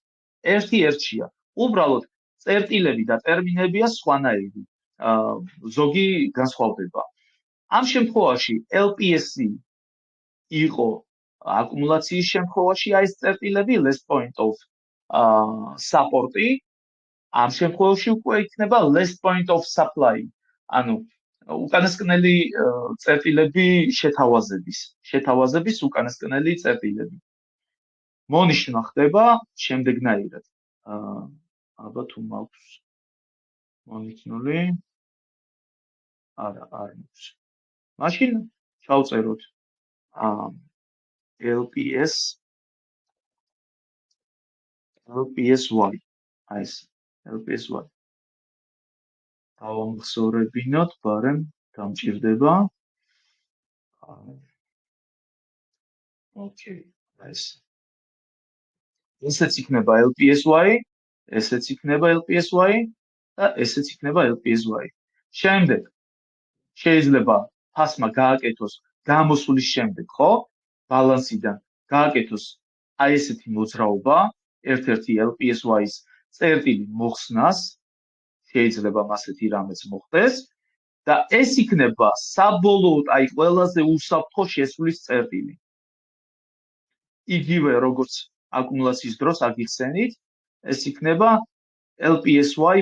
ერთ-ერთშია. უბრალოდ წერტილები და ტერმინებია სხვანაირი. ზოგი განსხვავდება. ამ შემთხვევაში LPS-ი იყო აკუმულაციის შემთხვევაში აი ეს წერტილები less point of support-ი, ამ შემთხვევაში უკვე იქნება less point of supply. ანუ უკანასკნელი წერტილები შეთავაზების უკანასკნელი წერტილები. მონიშნა ხდება შემდეგნაირად. აბა თუ მაქვს მონიცნული. არა, არ მაქვს. მაშინ ჩავწეროთ LPSY. აი ეს LPSY. დავამახსოვრებინოთ, ბარემ დამჭირდება. ოკეი, აი ეს. ესეც იქნება LPSY, ესეც იქნება LPSY და ესეც იქნება LPSY. შემდეგ შეიძლება ფასმა გააკეთოს გამოსვლის შემდეგ, ხო? ბალანსიდან გააკეთოს აი ესეთი მოძრაობა, ერთ-ერთი LPSY-ის წერტილი მოხსნას, შეიძლება ასეთი რამეც მოხდეს და ეს იქნება საბოლოოდ აი ყველაზე უსაფრთხო შესვლის წერტილი. იგივე როგორც აკუმულაციის დროს აგიხსენით, ეს იქნება LPSY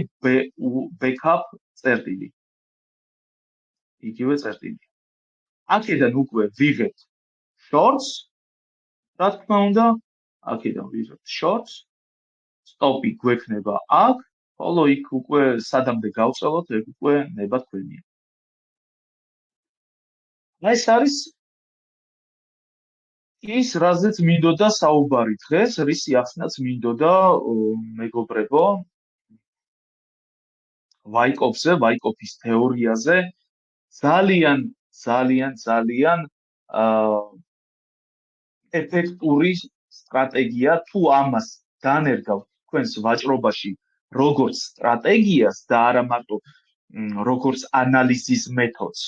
backup წერტილი. იგივე წერტილი. აქედან უკვე ვიღებთ shorts, რა თქმა უნდა, აქედან ვიღებთ shorts, stop-ი გვექნება აქ, ხოლო იქ უკვე სადამდე გავწელოთ, ეგ უკვე ნება თქვენია. ეს არის ის, რაზეც მინდოდა საუბარი დღეს, რის ახსნაც მინდოდა მეგობრებო, ვაიკოფზე, ვაიკოფის თეორიაზე, ძალიან ეფექტური სტრატეგია, თუ ამას განერგავთ თქვენს ვაჭრობაში როგორც სტრატეგიას და არა მარტო როგორც ანალიზის მეთოდს,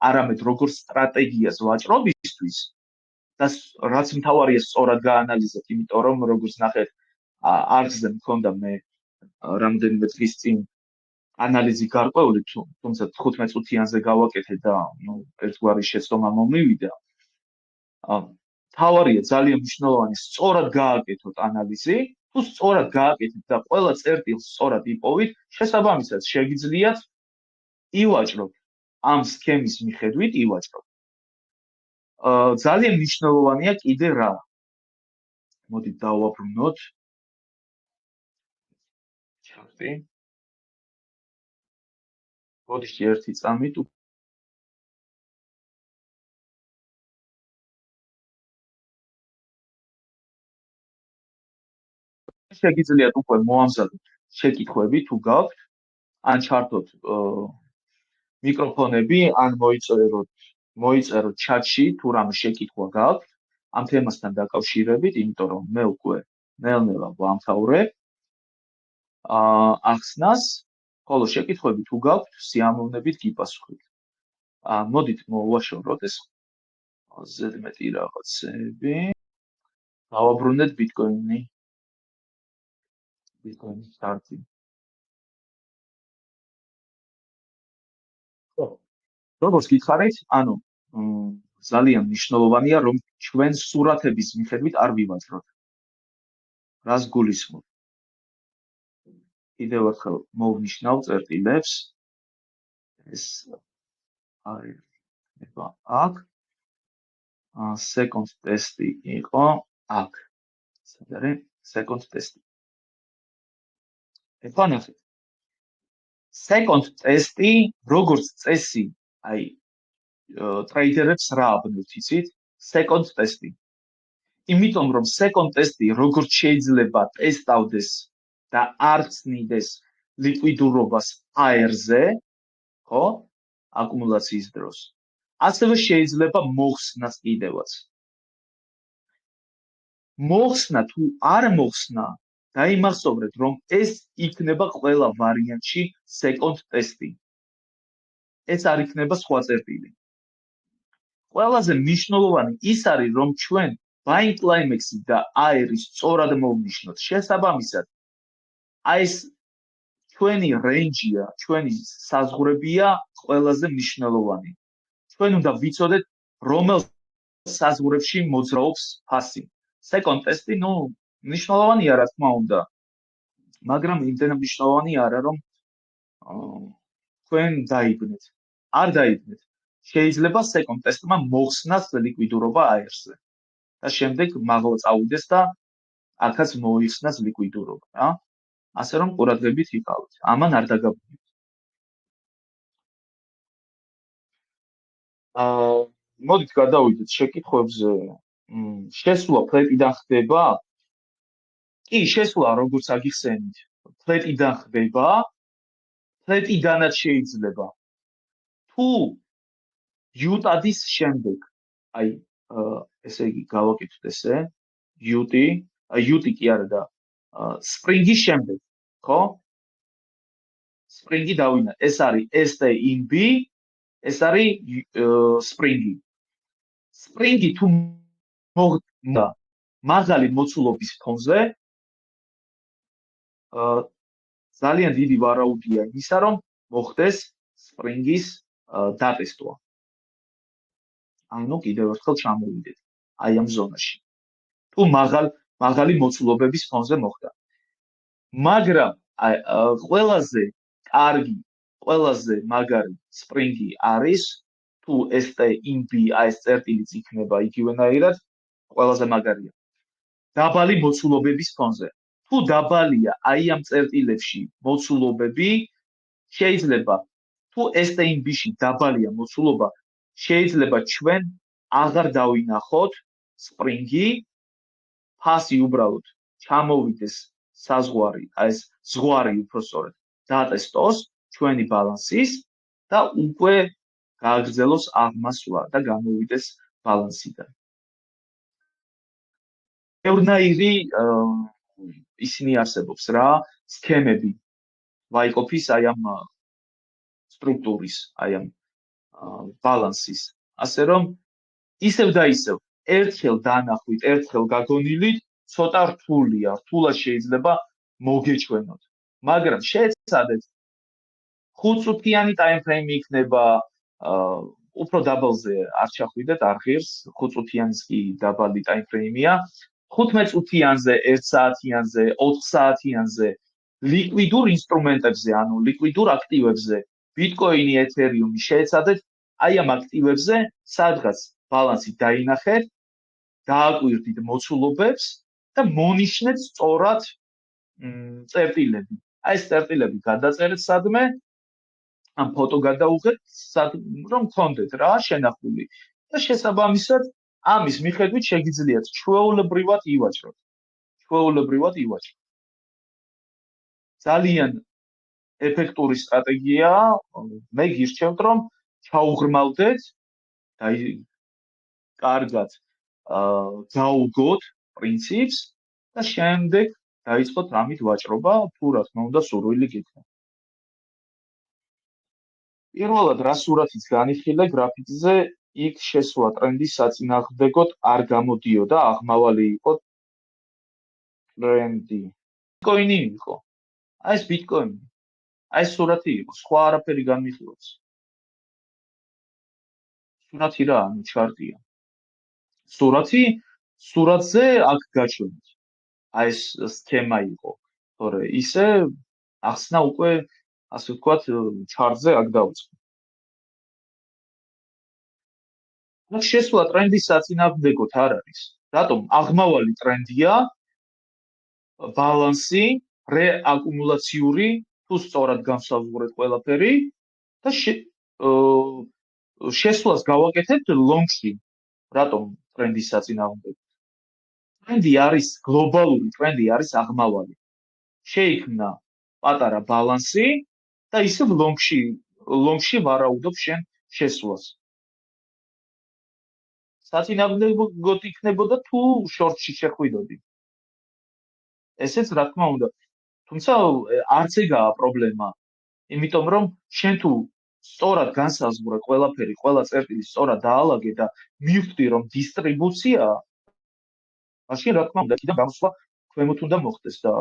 არამედ როგორც სტრატეგიას ვაჭრობისთვის და რაც მთავარია სწორად გაანალიზეთ, იმიტომ რომ როგორც ნახეთ, არხზე მქონდა მე რამდენიმე დღის წინ ანალიზი გარკვეული, თუმცა 15 წუთიანზე გავაკეთე და ერთგვარი შეცდომა მომივიდა. მთავარია ძალიან მნიშვნელოვანი სწორად გააკეთოთ ანალიზი, თუ სწორად გააკეთეთ და ყველა წერტილს სწორად იპოვით, შესაბამისად შეგიძლიათ ივაჭროთ ამ სქემის მიხედვით ივაჭროთ. ძალიან მნიშვნელოვანია კიდე რა. მოდით დავუბრუნოთ ჩარტი. მოდით ერთი წამით შეგიძლიათ უკვე მოამზადოთ შეკითხვები თუ გაქვთ, ან ჩართოთ მიკროფონები, ან მოიწეროთ ჩატში თუ რამე შეკითხვა გაქვთ ამ თემასთან დაკავშირებით, იმიტომ რომ მე უკვე ნელ-ნელა ვამთავრებ ახსნას, ხოლო შეკითხვები თუ გაქვთ, სიამოვნებით გიპასუხებთ. მოდით მოვაშოროთ ეს ზედმეტი რაღაცები. დავაბრუნეთ ბიტკოინის სტარტი. როგორც გითხარით, ანუ ძალიან მნიშვნელოვანია, რომ ჩვენ სურათების მიხედვით არ ვივაჭროთ. რას გულისხმობ? კიდევ ერთხელ მოვნიშნავ წერტილებს. ეს არის აქ. second test-ი იყო აქ. სად არის second test-ი? ეხლა ნახეთ. second test-ი როგორც წესი, აი ტრეიდერებს რა აბნევთ იცით? second test-ი. იმიტომ რომ second test-ი როგორც შეიძლება ტესტავდეს და არ ცნიდეს ლიკვიდურობას AR-ზე, ხო? აკუმულაციის დროს. ასევე შეიძლება მოხსნას კიდევაც. მოხსნა თუ არ მოხსნა, დაიმახსოვრეთ, რომ ეს იქნება ყველა ვარიანტში second test-ი. ეს არ იქნება სხვა წერტილი. ყველაზე მნიშვნელოვანი ის არის, რომ ჩვენ buying climax-ი და AR-ი სწორად მოვნიშნოთ. შესაბამისად, აი ეს ჩვენი range-ია, ჩვენი საზღვრებია ყველაზე მნიშვნელოვანი. ჩვენ უნდა ვიცოდეთ, რომელ საზღვრებში მოძრაობს ფასი. Second test-ი, მნიშვნელოვანია, რა თქმა უნდა, მაგრამ იმდენად მნიშვნელოვანი არა, რომ თქვენ დაიბნეთ. არ დაიბნეთ. შეიძლება second test-მა მოხსნას ლიკვიდურობა AR-ზე. და შემდეგ მაღლა წავიდეს და აქაც მოიხსნას ლიკვიდურობა, რა. ასე რომ ყურადღებით იყავით. ამან არ დაგაბრუნდეთ. მოდით გადავიდეთ შეკითხვებზე. შესვლა ფლეტიდან ხდება? კი, შესვლა როგორც აგიხსენით, ფლეტიდან ხდება. ფლეტიდანაც შეიძლება. თუ იუტადის შემდეგ, აი, ესე იგი გავაკეთოთ ესე, იუტი კი არა და სპრინგის შემდეგ, ხო? სპრინგი დავინა. ეს არის ST-INB, ეს არის სპრინგი. სპრინგი თუ მოხდა მაღალი მოცულობის ფონზე, ძალიან დიდი ვარაუდია იმისა, რომ მოხდეს სპრინგის დატესტვა. ანუ კიდევ ერთხელ ჩამოვიდეთ აი ამ ზონაში. თუ მაღალი მოცულობების ფონზე მოხდა. მაგრამ ყველაზე კარგი, ყველაზე მაგარი სპრინგი არის თუ ST-INB ეს წერტილიც იქნება იგივენაირად, ყველაზე მაგარია. დაბალი მოცულობების ფონზე. თუ დაბალია აი ამ წერტილებში მოცულობები, შეიძლება თუ ST-INB-ში დაბალია მოცულობა, შეიძლება ჩვენ აღარ დავინახოთ სპრინგი, ფასი უბრალოდ ჩამოვიდეს საზღვარი, აი ეს ზღვარი უფრო სწორედ დატესტოს ჩვენი ბალანსის და უკვე გააგრძელოს აღმასვლა და გამოვიდეს ბალანსიდან. ბევრნაირი ისინი არსებობს რა, სქემები ვაიკოფის აი ამ სტრუქტურის, აი ამ ბალანსის. ასე რომ ისევ და ისევ ერთხელ დანახვით, ერთხელ გაგონილით, ცოტა რთულია, რთულად შეიძლება მოგეჩვენოთ. მაგრამ შეეცადეთ 5 წუთიანი ტაიმფრეიმი იქნება, უფრო დაბალზე არ ჩახვიდეთ, არ ღირს, 5 წუთიანიც კი დაბალი ტაიმფრეიმია, 15 წუთიანზე, 1 საათიანზე, 4 საათიანზე ლიკვიდურ ინსტრუმენტებზე, ანუ ლიკვიდურ აქტივებზე, ბიტკოინი, ეთერიუმი შეეცადეთ აი ამ აქტივებზე სადღაც ბალანსი დაინახეთ, დააკვირდით მოცულობებს და მონიშნეთ სწორად წერტილები. აი ეს წერტილები გადაწერეთ სადმე, ამ ფოტო გადაუღეთ, რომ გქონდეთ რა შენახული და შესაბამისად ამის მიხედვით შეგიძლიათ ჩვეულებრივად ივაჭროთ. ძალიან ეფექტური სტრატეგიაა, მე გირჩევთ რომ ჩაუღრმავდეთ და კარგად გაუგოთ პრინციპს და შემდეგ დაიწყოთ რამით ვაჭრობა, თუ რა თქმა უნდა სურვილი გიქნა. პირველად რა სურათიც განიხილე გრაფიკზე, იქ შესვლა ტრენდის საწინააღმდეგოდ არ გამოდიოდა, აღმავალი იყო ტრენდი. ბიტკოინი იყო. აი ეს ბიტკოინი. აი ეს სურათი იყო, სხვა არაფერი განმიხილოს. სურათი რა, ანუ ჩარტია. სურათზე აქ გაჩვენეთ. აი ეს სქემა იყო, თორე ისე ახსნა უკვე, ასე ვთქვათ, ჩარტზე აქ დავიწყო. აქ შესვლა ტრენდის საწინააღმდეგოდ არ არის. რატომ? აღმავალი ტრენდია, ბალანსი, რეაკუმულაციური, თუ სწორად განსაზღვრეთ ყველაფერი და შესვლას გავაკეთებთ ლონგში. რატომ ტრენდის საწინააღმდეგოდ? ტრენდი არის გლობალური, ტრენდი არის აღმავალი. შეიქმნა პატარა ბალანსი და ისევ ლონგში ვარაუდობ შენ შესვლას. საწინააღმდეგოდ იქნებოდა თუ შორტში შეხვიდოდი. ესეც რა თქმა უნდა. თუმცა არც ეგაა პრობლემა. იმიტომ რომ შენ თუ სწორად განსაზღვრე ყველაფერი, ყველა წერტილი სწორად დაალაგე და მივხვდი რომ დისტრიბუციაა, მაშინ რა თქმა უნდა კიდევ გამოსვლა ქვემოთ უნდა მოხდეს და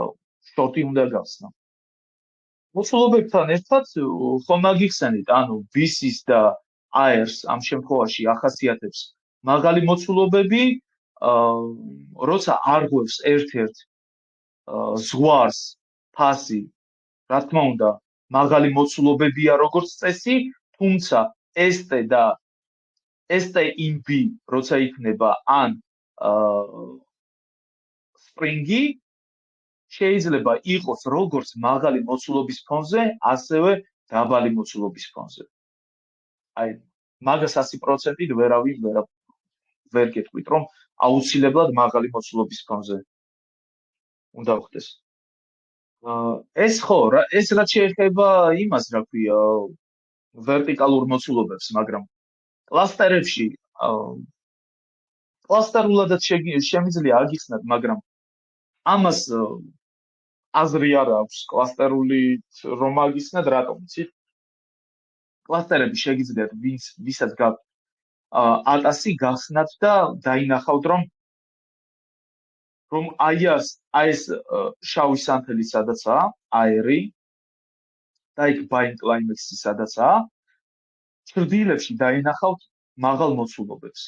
შორტი უნდა გახსნა. მოცულობებთან ერთად ხომ აგიხსენით, ანუ BIS-ის და AER-ს ამ შემთხვევაში ახასიათებს მაღალი მოცულობები, როცა არღვევს ერთ-ერთ ზღვარს ფასი, რა თქმა უნდა, მაღალი მოცულობებია როგორც წესი, თუმცა ST და STINB, როცა იქნება ან სპრინგი, შეიძლება იყოს როგორც მაღალი მოცულობის ფონზე, ასევე დაბალი მოცულობის ფონზე. აი, მაგას 100%-ით ვერ გეტყვით, რომ აუცილებლად მაღალი მოცულობის ფონზე უნდა ხდეს. ეს რაც შეეხება იმას, რა ქვია, ვერტიკალურ მოცულობებს, მაგრამ კლასტერებში კლასტერულადაც შემიძლია აგიხსნათ, მაგრამ ამას აზრი არ აქვს კლასტერული რომ აგიხსნათ, რატომ იცით? კლასტერები შეგიძლიათ ვისაც გაქვთ ატასი გახსნათ და დაინახავთ რომ აი ეს შავი სანთელი სადაცაა, AER-ი და იქ buying climax-ი სადაცაა, ჩრდილებში დაინახავთ მაღალ მოცულობებს.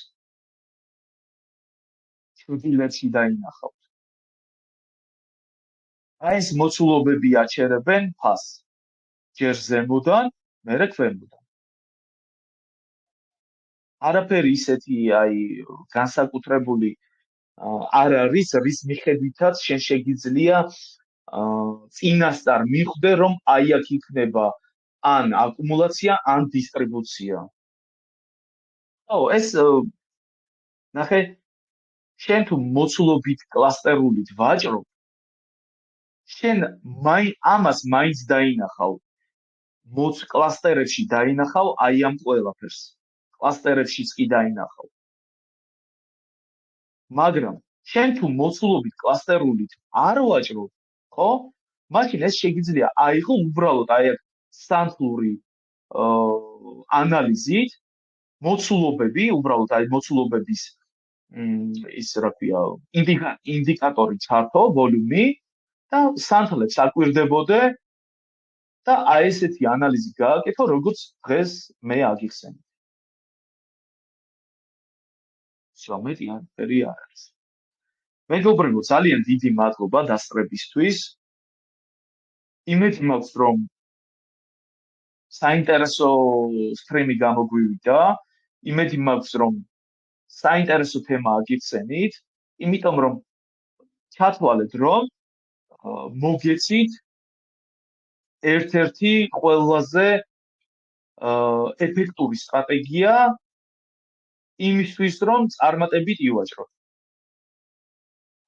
ჩრდილებში დაინახავთ. აი ეს მოცულობები აჩერებენ ფასს. ჯერ ზემოდან, მერე ქვემოდან. არაფერი ისეთი აი განსაკუთრებული არ არის, რის მიხედვითაც შენ შეგიძლია წინასწარ მიხვდე, რომ აი აქ იქნება ან აკუმულაცია, ან დისტრიბუცია. ეს ნახე, შენ თუ მოცულობით კლასტერულით ვაჭრობ, შენ ამას მაინც დაინახავ. კლასტერებში დაინახავ აი ამ ყველაფერს. კლასტერებშიც კი დაინახავ. მაგრამ შენ თუ მოცულობით კლასტერულით არ ვაჭრობ, ხო? მაშინ ეს შეგიძლია აიღო უბრალოდ აი აქ სანთლური ანალიზით მოცულობები, უბრალოდ აი მოცულობების ის რა ქვია, ინდიკატორი ჩართო, ვოლიუმი და სანთლებს აკვირდებოდე და აი ესეთი ანალიზი გააკეთო, როგორც დღეს მე აგიხსენე. მეტი არაფერი არ არის. მეგობრებო, ძალიან დიდი მადლობა დასწრებისთვის. იმედი მაქვს, რომ საინტერესო სტრიმი გამოგვივიდა. იმედი მაქვს, რომ საინტერესო თემა აგიხსენით, იმიტომ რომ ჩათვალეთ, რომ მოგეცით ერთ-ერთი ყველაზე ეფექტური სტრატეგია იმისთვის, რომ წარმატებით ივაჭროთ.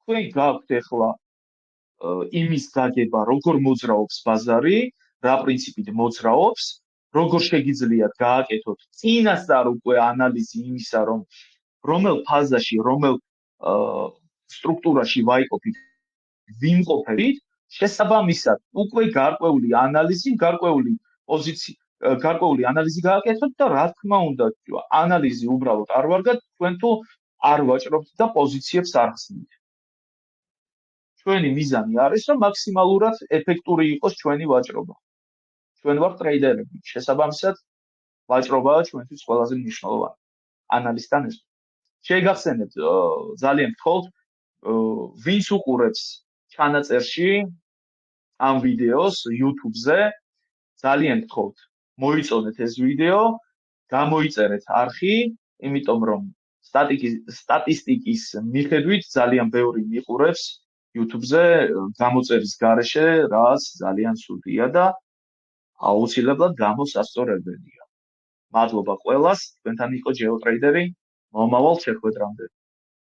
თქვენ გაქვთ ახლა იმის გაგება, როგორ მოძრაობს ბაზარი, რა პრინციპით მოძრაობს, როგორ შეგიძლიათ გააკეთოთ წინასწარ უკვე ანალიზი იმისა, რომ რომელ ფაზაში, რომელ სტრუქტურაში ვაიყოფით, ვიმყოფებით, შესაბამისად, უკვე გარკვეული ანალიზი, გარკვეული ანალიზი გააკეთოთ და რა თქმა უნდა, ანალიზი უბრალოდ არ ვარგათ, თქვენ თუ არ ვაჭრობთ და პოზიციებს არ ხსნით. ჩვენი მიზანი არის, რომ მაქსიმალურად ეფექტური იყოს ჩვენი ვაჭრობა. ჩვენ ვართ ტრეიდერები, შესაბამისად, ვაჭრობაა ჩვენთვის ყველაზე მნიშვნელოვანი. ანალიზთან ეს. შეგახსენებთ, ძალიან გთხოვთ, ვინც უყურებს ჩანაწერში ამ ვიდეოს YouTube-ზე, ძალიან გთხოვთ, მოიწონეთ ეს ვიდეო, გამოიწერეთ არხი, იმიტომ რომ სტატისტიკის მიხედვით ძალიან ბევრი მიყურებს YouTube-ზე გამოწერის გარეშე, რაც ძალიან სულია და აუცილებლად გამოსასწორებელია. მადლობა ყველას, თქვენთან იყო GeoTrader-ი, მომავალ შეხვედრამდე.